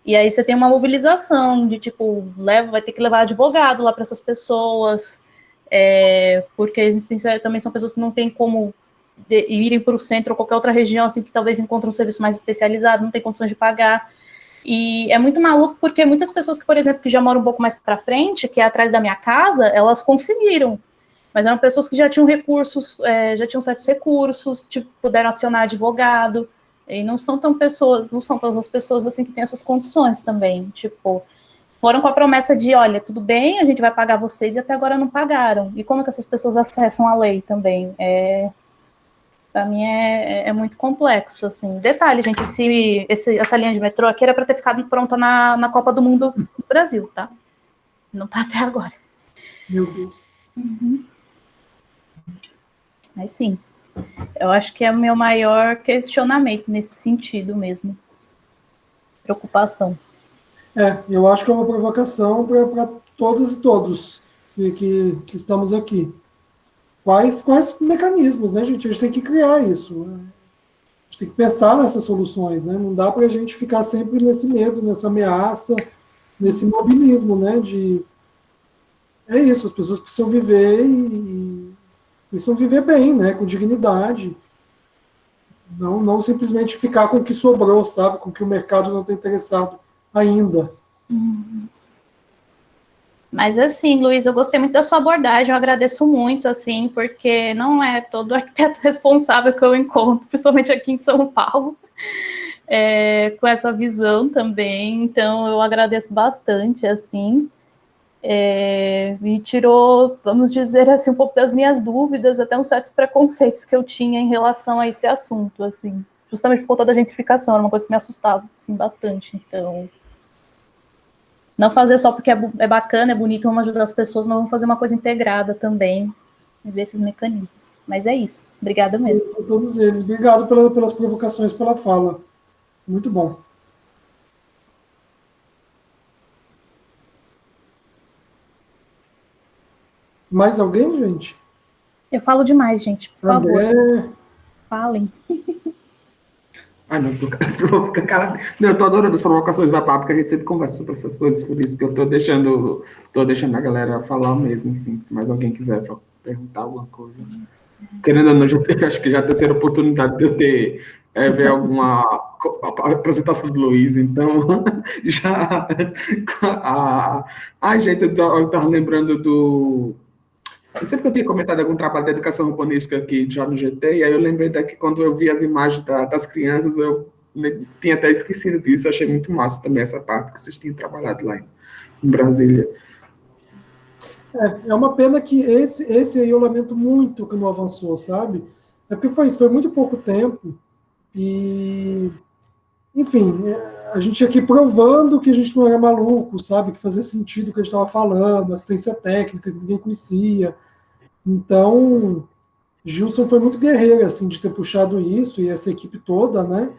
aí você tem uma mobilização de, tipo, vai ter que levar advogado lá para essas pessoas, porque assim, também são pessoas que não têm como irem para o centro ou qualquer outra região, assim, que talvez encontrem um serviço mais especializado, não tem condições de pagar, e é muito maluco, porque muitas pessoas que, por exemplo, que já moram um pouco mais para frente, que é atrás da minha casa, elas conseguiram, mas eram pessoas que já tinham recursos, já tinham certos recursos, tipo, puderam acionar advogado, e não são todas as pessoas, assim, que têm essas condições também, tipo, foram com a promessa de, olha, tudo bem, a gente vai pagar vocês, e até agora não pagaram, e como que essas pessoas acessam a lei também? Para mim é muito complexo, assim. Detalhe, gente, essa linha de metrô aqui era para ter ficado pronta na Copa do Mundo no Brasil, tá? Não tá até agora. Meu Deus. Uhum. Mas sim, eu acho que é o meu maior questionamento nesse sentido mesmo. Preocupação. Eu acho que é uma provocação para todas e todos que estamos aqui. Quais mecanismos, né, gente? A gente tem que criar isso. Né? A gente tem que pensar nessas soluções, né? Não dá para a gente ficar sempre nesse medo, nessa ameaça, nesse imobilismo, né? É isso, as pessoas precisam viver e precisam viver bem, né? Com dignidade. Não simplesmente ficar com o que sobrou, sabe? Com o que o mercado não está interessado ainda. Mas assim, Luiz, eu gostei muito da sua abordagem, eu agradeço muito, assim, porque não é todo arquiteto responsável que eu encontro, principalmente aqui em São Paulo, com essa visão também, então eu agradeço bastante, assim, me tirou, vamos dizer assim, um pouco das minhas dúvidas, até uns certos preconceitos que eu tinha em relação a esse assunto, assim, justamente por conta da gentrificação, era uma coisa que me assustava, assim, bastante, então... Não fazer só porque é bacana, é bonito, vamos ajudar as pessoas, mas vamos fazer uma coisa integrada também, e ver esses mecanismos. Mas é isso. Obrigada mesmo. A todos eles. Obrigado pelas provocações, pela fala. Muito bom. Mais alguém, gente? Eu falo demais, gente. Por favor. Falem. Não, eu tô adorando as provocações da Papo, porque a gente sempre conversa sobre essas coisas, por isso que eu tô deixando a galera falar mesmo, assim, se mais alguém quiser perguntar alguma coisa. Querendo ou não, acho que já é a terceira oportunidade de eu ver alguma apresentação do Luiz, então, já... gente, eu tava lembrando do... Sempre que eu tinha comentado algum trabalho de educação urbanística aqui já no GT, e aí eu lembrei que quando eu vi as imagens das crianças, eu tinha até esquecido disso, eu achei muito massa também essa parte que vocês tinham trabalhado lá em Brasília. É uma pena que esse aí eu lamento muito que não avançou, sabe? É porque foi muito pouco tempo, e, enfim, a gente aqui provando que a gente não era maluco, sabe? Que fazia sentido o que a gente estava falando, assistência técnica que ninguém conhecia. Então, Gilson foi muito guerreiro, assim, de ter puxado isso, e essa equipe toda, né?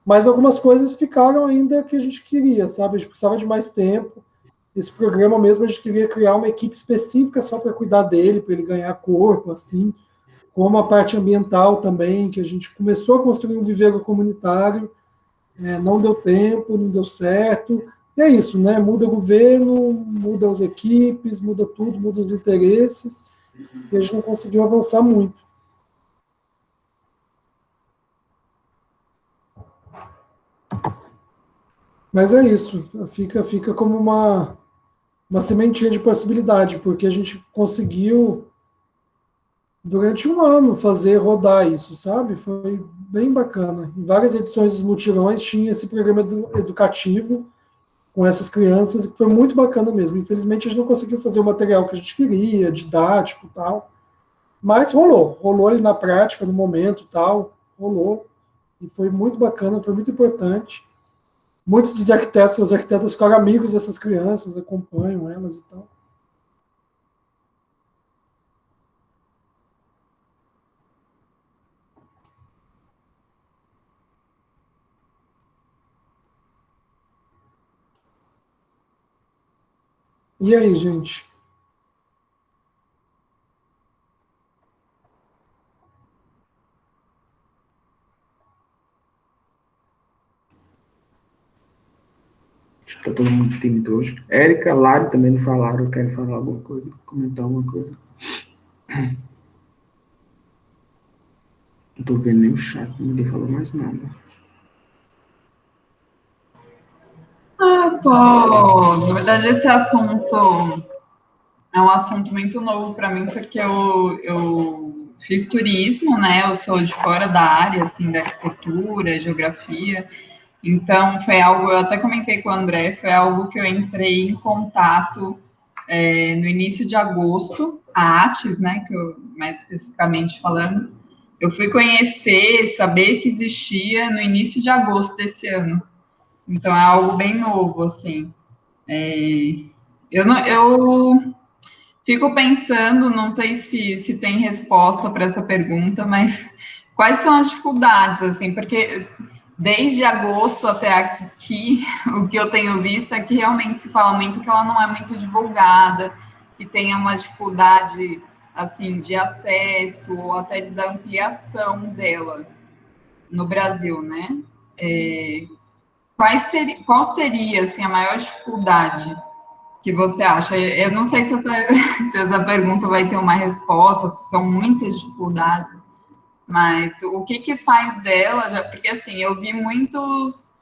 Mas algumas coisas ficaram ainda que a gente queria, sabe? A gente precisava de mais tempo. Esse programa mesmo, a gente queria criar uma equipe específica só para cuidar dele, para ele ganhar corpo, assim, como a parte ambiental também, que a gente começou a construir um viveiro comunitário, não deu tempo, não deu certo, e é isso, né? Muda o governo, muda as equipes, muda tudo, muda os interesses, e a gente não conseguiu avançar muito. Mas é isso, fica como uma sementinha de possibilidade, porque a gente conseguiu, durante um ano, rodar isso, sabe? Foi bem bacana. Em várias edições dos mutirões tinha esse programa educativo, com essas crianças, e que foi muito bacana mesmo. Infelizmente, a gente não conseguiu fazer o material que a gente queria, didático e tal, mas rolou ali na prática, no momento e tal, rolou, e foi muito bacana, foi muito importante. Muitos dos arquitetos e das arquitetas ficaram amigos dessas crianças, acompanham elas e tal. E aí, gente? Acho que tá todo mundo tímido hoje. Érica, Lari também não falaram, querem falar alguma coisa, comentar alguma coisa. Não tô vendo nem o chat, ninguém falou mais nada. Na verdade, esse assunto é um assunto muito novo para mim, porque eu fiz turismo, né? Eu sou de fora da área, assim, da arquitetura, geografia. Então, foi algo, eu até comentei com o André, foi algo que eu entrei em contato no início de agosto, a ATES, né? Que eu, mais especificamente falando, eu fui conhecer, saber que existia no início de agosto desse ano. Então, é algo bem novo, assim. Eu fico pensando, não sei se tem resposta para essa pergunta, mas quais são as dificuldades, assim, porque desde agosto até aqui, o que eu tenho visto é que realmente se fala muito que ela não é muito divulgada, que tem uma dificuldade, assim, de acesso ou até da ampliação dela no Brasil, né? Qual seria, assim, a maior dificuldade que você acha? Eu não sei se se essa pergunta vai ter uma resposta, se são muitas dificuldades, mas o que faz dela, porque assim, eu vi muitos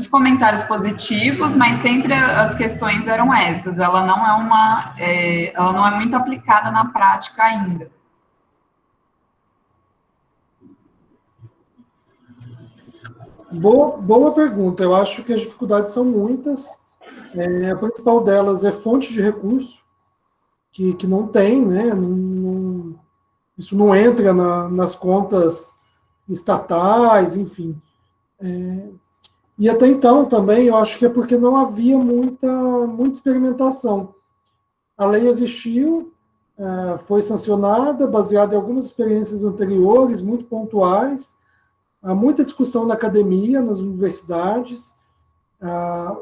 comentários positivos, mas sempre as questões eram essas, ela não é muito aplicada na prática ainda. Boa pergunta. Eu acho que as dificuldades são muitas. A principal delas é fonte de recurso, que não tem, né? Isso não entra nas contas estatais, enfim. E até então também eu acho que é porque não havia muita experimentação. A lei existiu, foi sancionada, baseada em algumas experiências anteriores, muito pontuais. Há muita discussão na academia, nas universidades,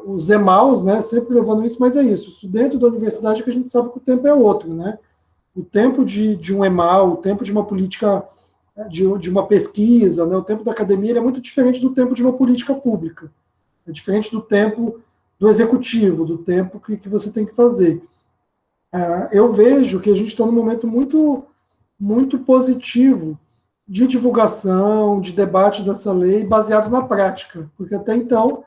os EMAUs, né, sempre levando isso, mas é isso dentro da universidade que a gente sabe que o tempo é outro, né? O tempo de um EMAU, o tempo de uma política, de uma pesquisa, né, o tempo da academia ele é muito diferente do tempo de uma política pública. É diferente do tempo do executivo, do tempo que você tem que fazer. Eu vejo que a gente está num momento muito, muito positivo de divulgação, de debate dessa lei, baseado na prática, porque até então,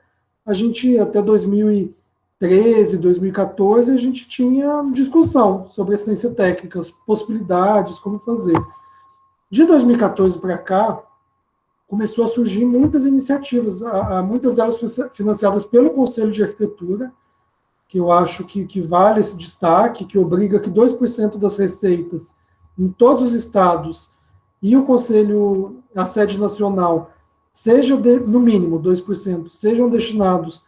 até 2013, 2014, a gente tinha discussão sobre assistência técnica, possibilidades, como fazer. De 2014 para cá, começou a surgir muitas iniciativas, muitas delas financiadas pelo Conselho de Arquitetura, que eu acho que vale esse destaque, que obriga que 2% das receitas em todos os estados e o Conselho, a sede nacional, no mínimo 2%, sejam destinados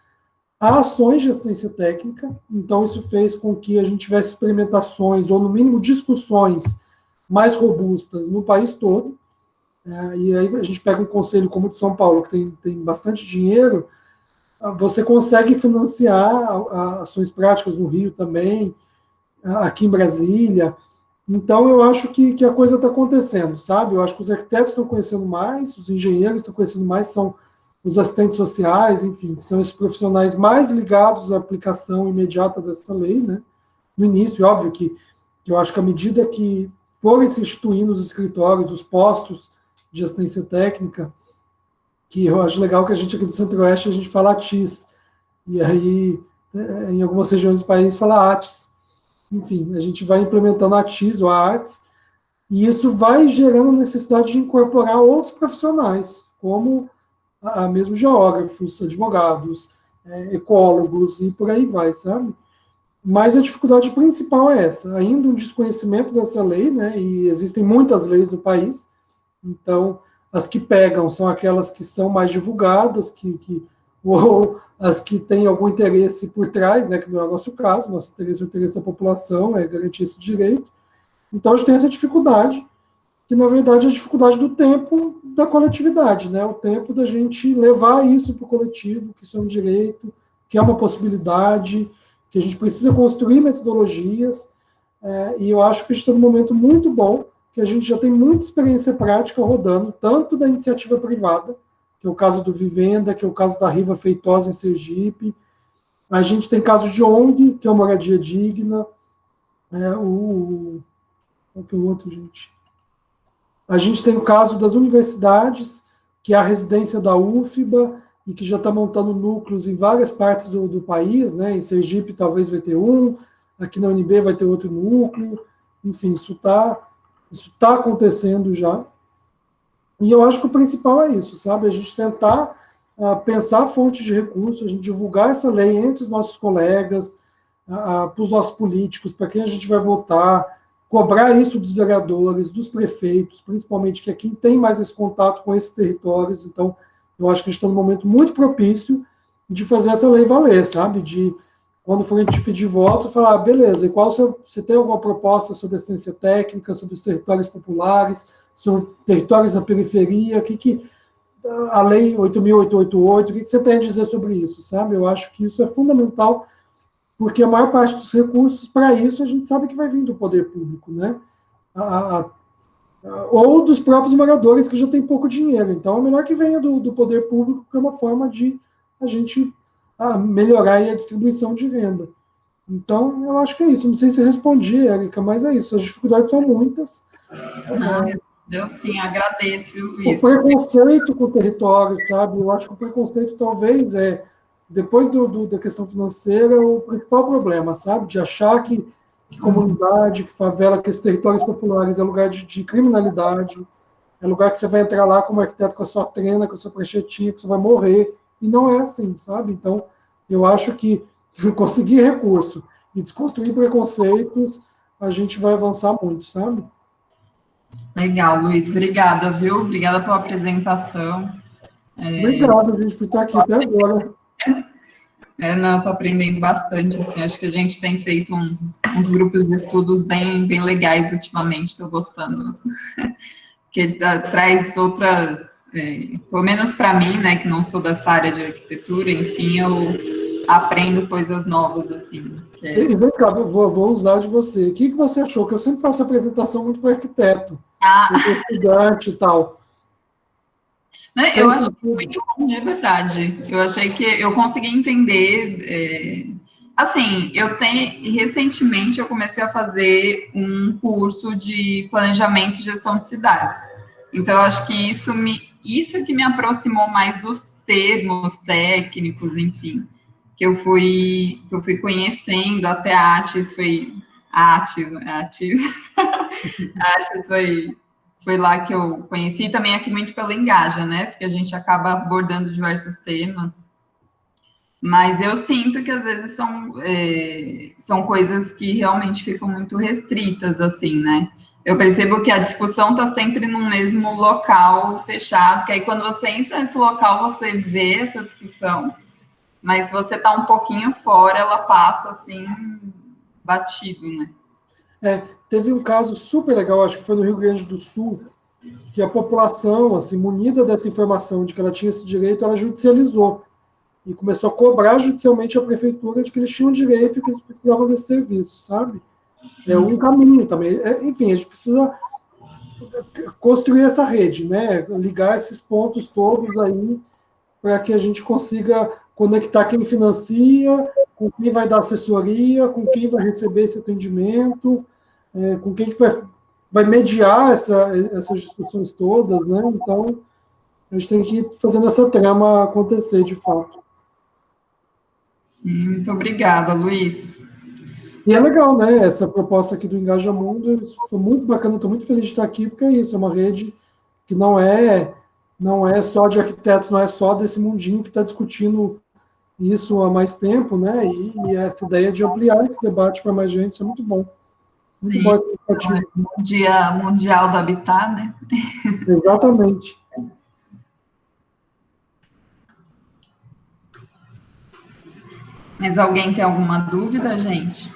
a ações de assistência técnica. Então, isso fez com que a gente tivesse experimentações, ou no mínimo discussões mais robustas no país todo. E aí a gente pega um conselho como o de São Paulo, que tem bastante dinheiro, você consegue financiar ações práticas no Rio também, aqui em Brasília. Então, eu acho que a coisa está acontecendo, sabe? Eu acho que os arquitetos estão conhecendo mais, os engenheiros estão conhecendo mais, são os assistentes sociais, enfim, que são esses profissionais mais ligados à aplicação imediata dessa lei, né? No início, óbvio que eu acho que à medida que forem se instituindo os escritórios, os postos de assistência técnica, que eu acho legal que a gente aqui do Centro-Oeste, a gente fala ATIS, e aí em algumas regiões do país fala ATIS. Enfim, a gente vai implementando a ATIS ou a ARTS, e isso vai gerando necessidade de incorporar outros profissionais, como mesmo geógrafos, advogados, ecólogos e por aí vai, sabe? Mas a dificuldade principal é essa, ainda um desconhecimento dessa lei, né? E existem muitas leis no país, então as que pegam são aquelas que são mais divulgadas, ou as que têm algum interesse por trás, né? Que não é o nosso caso, nosso interesse é o interesse da população, é garantir esse direito. Então a gente tem essa dificuldade, que na verdade é a dificuldade do tempo da coletividade, né? O tempo da gente levar isso para o coletivo, que isso é um direito, que é uma possibilidade, que a gente precisa construir metodologias, e eu acho que a gente está num momento muito bom, que a gente já tem muita experiência prática rodando, tanto da iniciativa privada, que é o caso do Vivenda, que é o caso da Riva Feitosa em Sergipe, a gente tem caso de ONG, que é uma moradia digna, qual que é o outro, gente? A gente tem o caso das universidades, que é a residência da UFBA, e que já está montando núcleos em várias partes do país, né? Em Sergipe talvez vai ter um, aqui na UNB vai ter outro núcleo, enfim, isso tá acontecendo já. E eu acho que o principal é isso, sabe? A gente tentar pensar fontes de recursos, a gente divulgar essa lei entre os nossos colegas, para os nossos políticos, para quem a gente vai votar, cobrar isso dos vereadores, dos prefeitos, principalmente, que é quem tem mais esse contato com esses territórios. Então, eu acho que a gente está num momento muito propício de fazer essa lei valer, sabe? De, quando for a gente pedir voto, falar, beleza, e qual você tem alguma proposta sobre assistência técnica, sobre os territórios populares, sobre territórios da periferia, a lei 8.888, o que você tem a dizer sobre isso, sabe? Eu acho que isso é fundamental, porque a maior parte dos recursos para isso a gente sabe que vai vir do poder público, né? Ou dos próprios moradores que já têm pouco dinheiro. Então, é melhor que venha do poder público, porque é uma forma de a gente melhorar aí a distribuição de renda. Então, eu acho que é isso. Não sei se respondi, Érica, mas é isso. As dificuldades são muitas. Eu sim, agradeço, Luiz. O preconceito com o território, sabe? Eu acho que o preconceito talvez depois da questão financeira, o principal problema, sabe? De achar que comunidade, que favela, que esses territórios populares é lugar de criminalidade, é lugar que você vai entrar lá como arquiteto com a sua trena, com a sua pranchetinha, que você vai morrer, e não é assim, sabe? Então, eu acho que conseguir recurso e desconstruir preconceitos, a gente vai avançar muito, sabe? Legal, Luiz, obrigada, viu? Obrigada pela apresentação. Obrigado, gente, por estar aqui até agora. Não, estou aprendendo bastante, assim, acho que a gente tem feito uns grupos de estudos bem legais ultimamente, estou gostando, que traz outras, pelo menos para mim, né, que não sou dessa área de arquitetura, enfim, eu aprendo coisas novas, assim. E vem cá, vou usar de você. O que você achou? Que eu sempre faço apresentação muito para arquiteto, estudante e tal. Né, eu achei muito bom, de verdade. Eu achei que eu consegui entender. Assim, recentemente eu comecei a fazer um curso de planejamento e gestão de cidades. Então, eu acho que isso que me aproximou mais dos termos técnicos, enfim, que eu fui conhecendo, até a ATIS foi lá que eu conheci, também aqui muito pela Engaja, né, porque a gente acaba abordando diversos temas, mas eu sinto que às vezes são coisas que realmente ficam muito restritas, assim, né, eu percebo que a discussão está sempre no mesmo local fechado, que aí quando você entra nesse local, você vê essa discussão, mas se você está um pouquinho fora, ela passa, assim, batido, né. Teve um caso super legal, acho que foi no Rio Grande do Sul, que a população, assim, munida dessa informação de que ela tinha esse direito, ela judicializou e começou a cobrar judicialmente a prefeitura de que eles tinham direito e que eles precisavam desse serviço, sabe? É um caminho também. Enfim, a gente precisa construir essa rede, né? Ligar esses pontos todos aí para que a gente consiga conectar quem financia, com quem vai dar assessoria, com quem vai receber esse atendimento, com quem que vai mediar essas discussões todas, né? Então, a gente tem que ir fazendo essa trama acontecer, de fato. Muito obrigada, Luiz. E é legal, né? Essa proposta aqui do Engaja Mundo, foi muito bacana, estou muito feliz de estar aqui, porque é isso, é uma rede que não é só de arquitetos, não é só desse mundinho que está discutindo isso há mais tempo, né? E essa ideia de ampliar esse debate para mais gente, isso é muito bom. Muito Sim, bom essa iniciativa. Dia Mundial do Habitat, né? Exatamente. Mas alguém tem alguma dúvida, gente?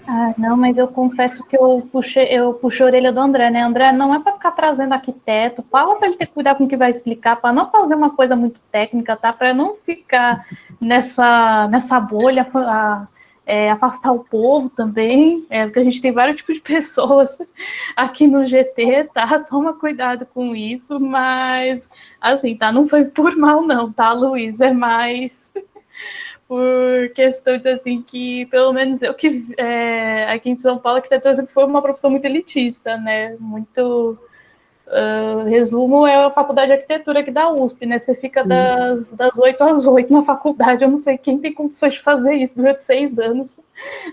Ah, não, mas eu confesso que eu puxei a orelha do André, né? André, não é para ficar trazendo arquiteto, fala para ele ter cuidado com o que vai explicar, para não fazer uma coisa muito técnica, tá? Para não ficar nessa bolha, afastar o povo também, porque a gente tem vários tipos de pessoas aqui no GT, tá? Toma cuidado com isso, mas, assim, tá? Não foi por mal, não, tá, Luiz? É mais por questões assim que, pelo menos eu que aqui em São Paulo, a arquitetura sempre foi uma profissão muito elitista, né? Muito resumo é a faculdade de arquitetura aqui da USP, né? Você fica das 8 às 8 na faculdade, eu não sei quem tem condições de fazer isso durante 6 anos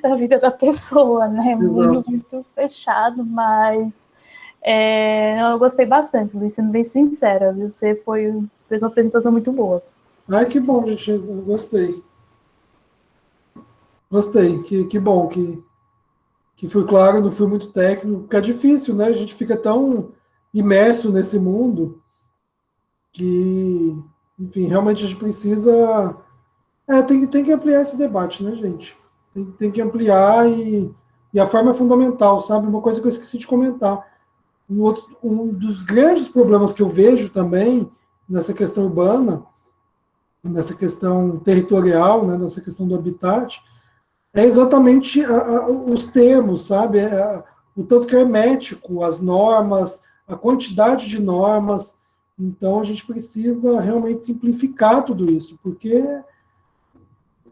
da vida da pessoa, né? Muito fechado, mas eu gostei bastante, Luiz, sendo bem sincera, viu? Você fez uma apresentação muito boa. Ai, que bom, gente, eu gostei. Gostei, que bom que fui claro, não fui muito técnico, porque é difícil, né? A gente fica tão imerso nesse mundo que, enfim, realmente a gente precisa. Tem que ampliar esse debate, né, gente? Tem que ampliar e a forma é fundamental, sabe? Uma coisa que eu esqueci de comentar. Um dos grandes problemas que eu vejo também nessa questão urbana, nessa questão territorial, né, nessa questão do habitat, é exatamente os termos, sabe? O tanto que é hermético, as normas, a quantidade de normas. Então, a gente precisa realmente simplificar tudo isso, porque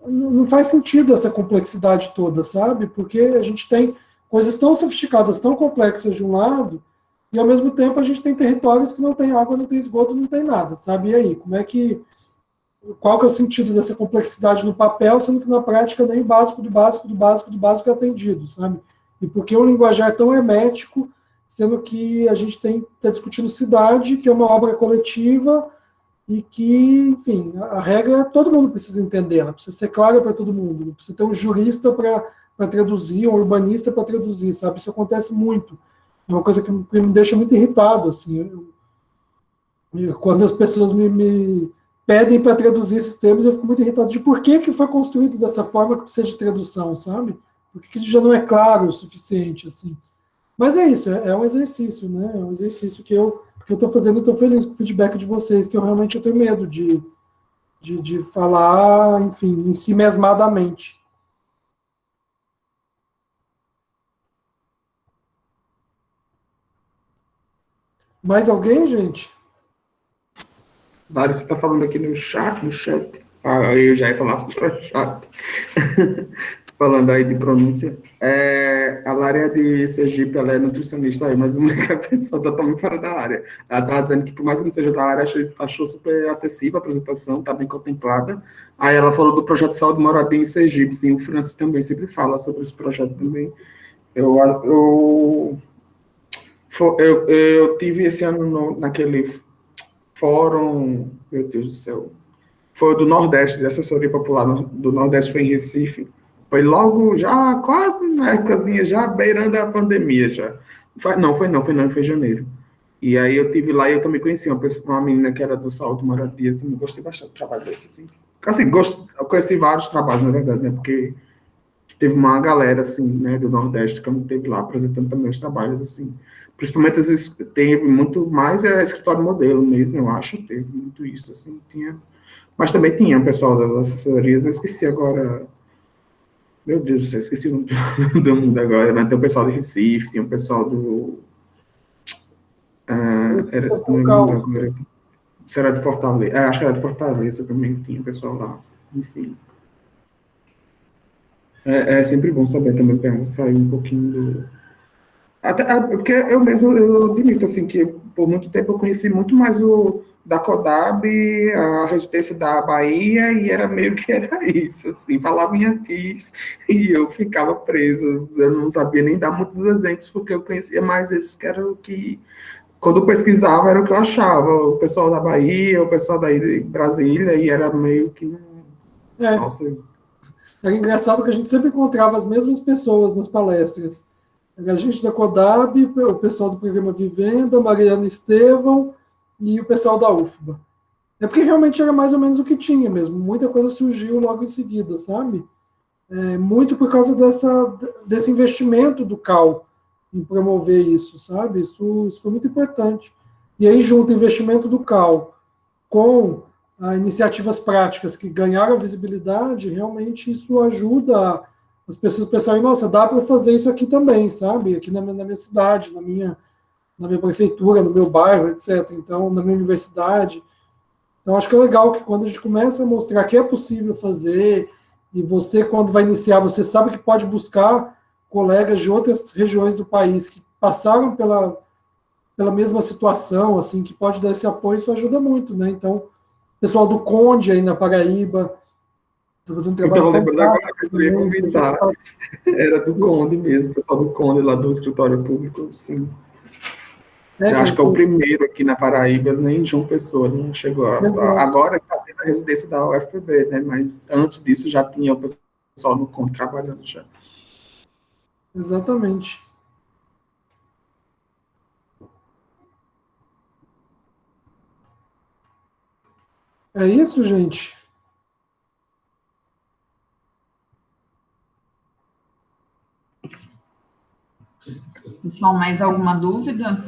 não faz sentido essa complexidade toda, sabe? Porque a gente tem coisas tão sofisticadas, tão complexas de um lado, e ao mesmo tempo a gente tem territórios que não tem água, não tem esgoto, não tem nada, sabe? E aí, qual que é o sentido dessa complexidade no papel, sendo que na prática nem o básico do básico do básico do básico é atendido, sabe? E por que o linguajar é tão hermético, sendo que a gente está discutindo cidade, que é uma obra coletiva, e que, enfim, a regra todo mundo precisa entender, ela precisa ser clara para todo mundo, não precisa ter um jurista para traduzir, um urbanista para traduzir, sabe? Isso acontece muito. É uma coisa que me deixa muito irritado, assim. Quando as pessoas me pedem para traduzir esses termos, eu fico muito irritado de por que foi construído dessa forma que precisa de tradução, sabe? Porque isso já não é claro o suficiente, assim. Mas é isso, é um exercício, né? É um exercício que eu estou fazendo e estou feliz com o feedback de vocês, que eu realmente tenho medo de falar, enfim, em si mesmadamente. Mais alguém, gente? Vário, você está falando aqui no chat. Ah, eu já ia falar no chat. Falando aí de pronúncia. A Lara é de Sergipe, ela é nutricionista aí, mas uma pessoa totalmente fora da área. Ela estava dizendo que, por mais que não seja da área, achou super acessível a apresentação, está bem contemplada. Aí ela falou do projeto de saúde moradia em Sergipe, sim, o Francis também sempre fala sobre esse projeto também. Eu tive esse ano naquele fórum, meu Deus do céu, foi do Nordeste, de assessoria popular do Nordeste, foi em Recife. Foi logo, já quase na épocazinha, já beirando a pandemia, já. Foi em janeiro. E aí eu tive lá e eu também conheci uma menina que era do Saúde Moradia, também gostei bastante do trabalho desse, assim. Assim, eu conheci vários trabalhos, na verdade, né, porque teve uma galera, assim, né, do Nordeste que eu não teve lá apresentando também os trabalhos, assim. Principalmente, às vezes, teve muito mais escritório modelo mesmo, eu acho, teve muito isso, assim, mas também tinha o pessoal das assessorias, eu esqueci agora, meu Deus do céu, esqueci o nome do mundo agora, mas tem o pessoal de Recife, tem o pessoal do... não lembro agora, se era de Fortaleza, acho que era de Fortaleza também, tinha o pessoal lá, enfim. É sempre bom saber também, para sair um pouquinho do... Porque eu admito, assim, que por muito tempo eu conheci muito mais o da Codab, a residência da Bahia, e era meio que era isso, assim, falava em antis, e eu ficava preso, eu não sabia nem dar muitos exemplos, porque eu conhecia mais esses que eram quando eu pesquisava, era o que eu achava. O pessoal da Bahia, o pessoal daí de Brasília, e era meio que. É, Nossa, era engraçado que a gente sempre encontrava as mesmas pessoas nas palestras. Era a gente da CODAB, o pessoal do programa Vivenda, Mariana Estevão e o pessoal da UFBA. É porque realmente era mais ou menos o que tinha mesmo. Muita coisa surgiu logo em seguida, sabe? Muito por causa desse investimento do CAL em promover isso, sabe? Isso foi muito importante. E aí, junto o investimento do CAL com iniciativas práticas que ganharam visibilidade, realmente isso ajuda as pessoas a pensarem, nossa, dá para fazer isso aqui também, sabe? Aqui na minha cidade, na minha prefeitura, no meu bairro, etc. Então, na minha universidade. Então, acho que é legal que quando a gente começa a mostrar que é possível fazer, e você, quando vai iniciar, você sabe que pode buscar colegas de outras regiões do país que passaram pela mesma situação, assim, que pode dar esse apoio, isso ajuda muito, né? Então, pessoal do Conde aí na Paraíba, está fazendo um trabalho então, lembrando agora fantástico que eu ia também. comentar, era do Conde mesmo, o pessoal do Conde, lá do escritório público, sim. É, Eu acho que é o primeiro aqui na Paraíba, nem João Pessoa, não chegou agora está tendo a residência da UFPB, né? Mas antes disso já tinha o pessoal no Conde trabalhando já. Exatamente. É isso, gente. Pessoal, mais alguma dúvida?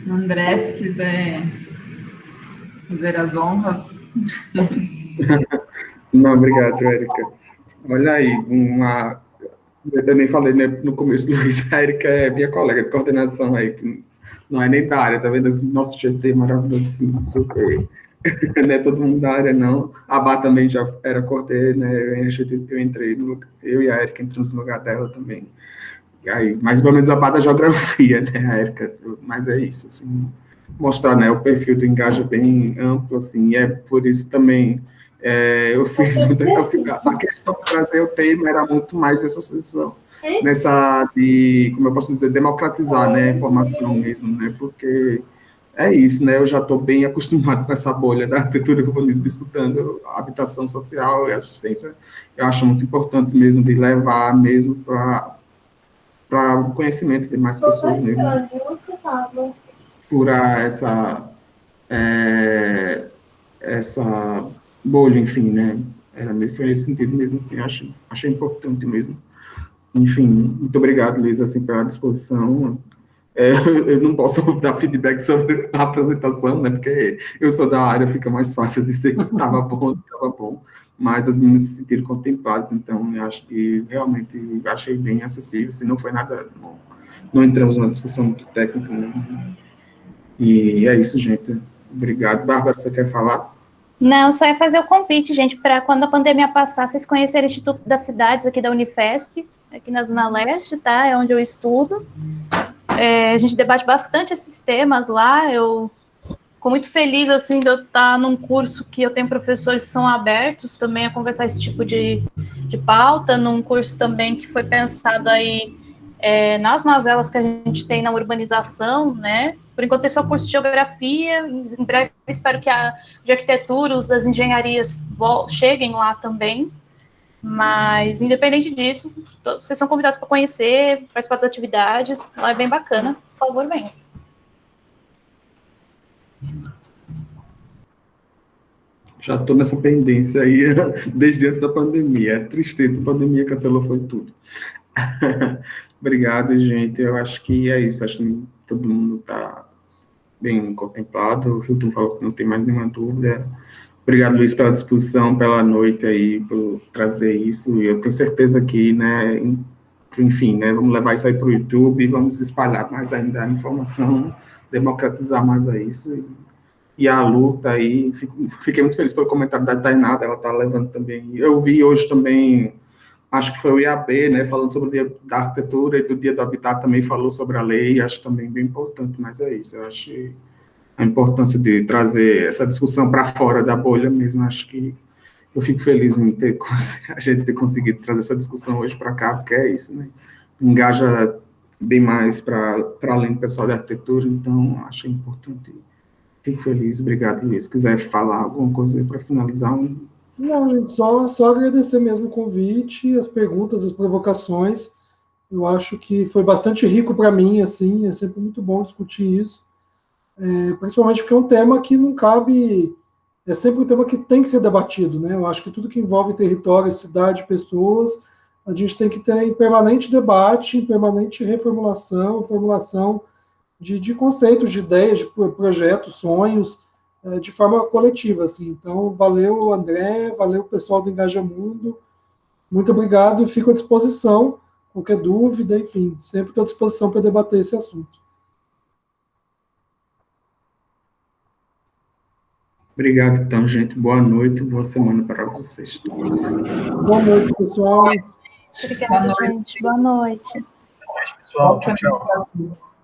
André, se quiser fazer as honras. Não, obrigado, Érica. Olha aí, eu também falei, né, no começo, Luiz, a Érica é minha colega de coordenação aí, que não é nem da área, tá vendo? Assim, nosso GT maravilhoso, assim, super. Não é todo mundo da área, não. A Bá também já era corte, né? Eu entrei, eu e a Érica entramos no lugar dela também. E aí, mais ou menos a Bá da geografia, né, a Érica? Mas é isso, assim, mostrar, né, o perfil do Engaja bem amplo, assim, e é por isso também eu fiz muita. A questão de trazer o tema era muito mais dessa sessão, nessa de, como eu posso dizer, democratizar, né, a informação mesmo, né, porque é isso, né? Eu já estou bem acostumado com essa bolha da arquitetura urbanismo, discutando a habitação social e assistência. Eu acho muito importante mesmo de levar mesmo para o conhecimento de mais pessoas mesmo. Furar essa bolha, enfim, né? Foi nesse sentido mesmo, assim, achei importante mesmo. Enfim, muito obrigado, Luiz, assim, pela disposição. Eu não posso dar feedback sobre a apresentação, né, porque eu sou da área, fica mais fácil dizer se estava bom ou não estava bom, mas as meninas se sentiram contempladas, então eu acho que realmente achei bem acessível, se não foi nada, não entramos numa discussão muito técnica, né? E é isso, gente. Obrigado. Bárbara, você quer falar? Não, só ia fazer o convite, gente, para quando a pandemia passar, vocês conhecerem o Instituto das Cidades aqui da Unifesp, aqui na Zona Leste, tá? É onde eu estudo. A gente debate bastante esses temas lá. Eu fico muito feliz, assim, de eu estar num curso que eu tenho professores que são abertos também a conversar esse tipo de pauta, num curso também que foi pensado aí nas mazelas que a gente tem na urbanização, né? Por enquanto é só curso de geografia, em breve espero que de arquitetura, os das engenharias cheguem lá também, mas independente disso, vocês são convidados para conhecer, participar das atividades, lá é bem bacana, por favor, venham. Já estou nessa pendência aí desde antes da pandemia. É tristeza, a pandemia cancelou foi tudo. Obrigado, gente. Eu acho que é isso. Acho que todo mundo está bem contemplado. O Hilton falou que não tem mais nenhuma dúvida. Obrigado, Luiz, pela disposição, pela noite aí, por trazer isso. E eu tenho certeza que, né, enfim, né, vamos levar isso aí para o YouTube, vamos espalhar mais ainda a informação, democratizar mais a isso. E a luta aí, fiquei muito feliz pelo comentário da Tainá, ela está levando também. Eu vi hoje também, acho que foi o IAB, né, falando sobre o dia da arquitetura, e do dia do habitat também falou sobre a lei, acho também bem importante, mas é isso, eu acho a importância de trazer essa discussão para fora da bolha mesmo. Acho que eu fico feliz em a gente ter conseguido trazer essa discussão hoje para cá, porque é isso, né? Engaja bem mais para além do pessoal da arquitetura, então acho importante. Fico feliz, obrigado, Luiz. Se quiser falar alguma coisa para finalizar. Não, gente, só agradecer mesmo o convite, as perguntas, as provocações. Eu acho que foi bastante rico para mim, assim, é sempre muito bom discutir isso, principalmente porque é um tema que não cabe, é sempre um tema que tem que ser debatido, né? Eu acho que tudo que envolve território, cidade, pessoas, a gente tem que ter em permanente debate, em permanente reformulação, formulação de conceitos, de ideias, de projetos, sonhos, de forma coletiva, assim. Então, valeu, André, valeu, pessoal do Engaja Mundo, muito obrigado e fico à disposição, qualquer dúvida, enfim, sempre estou à disposição para debater esse assunto. Obrigado, então, gente. Boa noite, boa semana para vocês todos. Boa noite, pessoal. Obrigada, gente. Boa noite. Boa noite, pessoal. Tchau, tchau.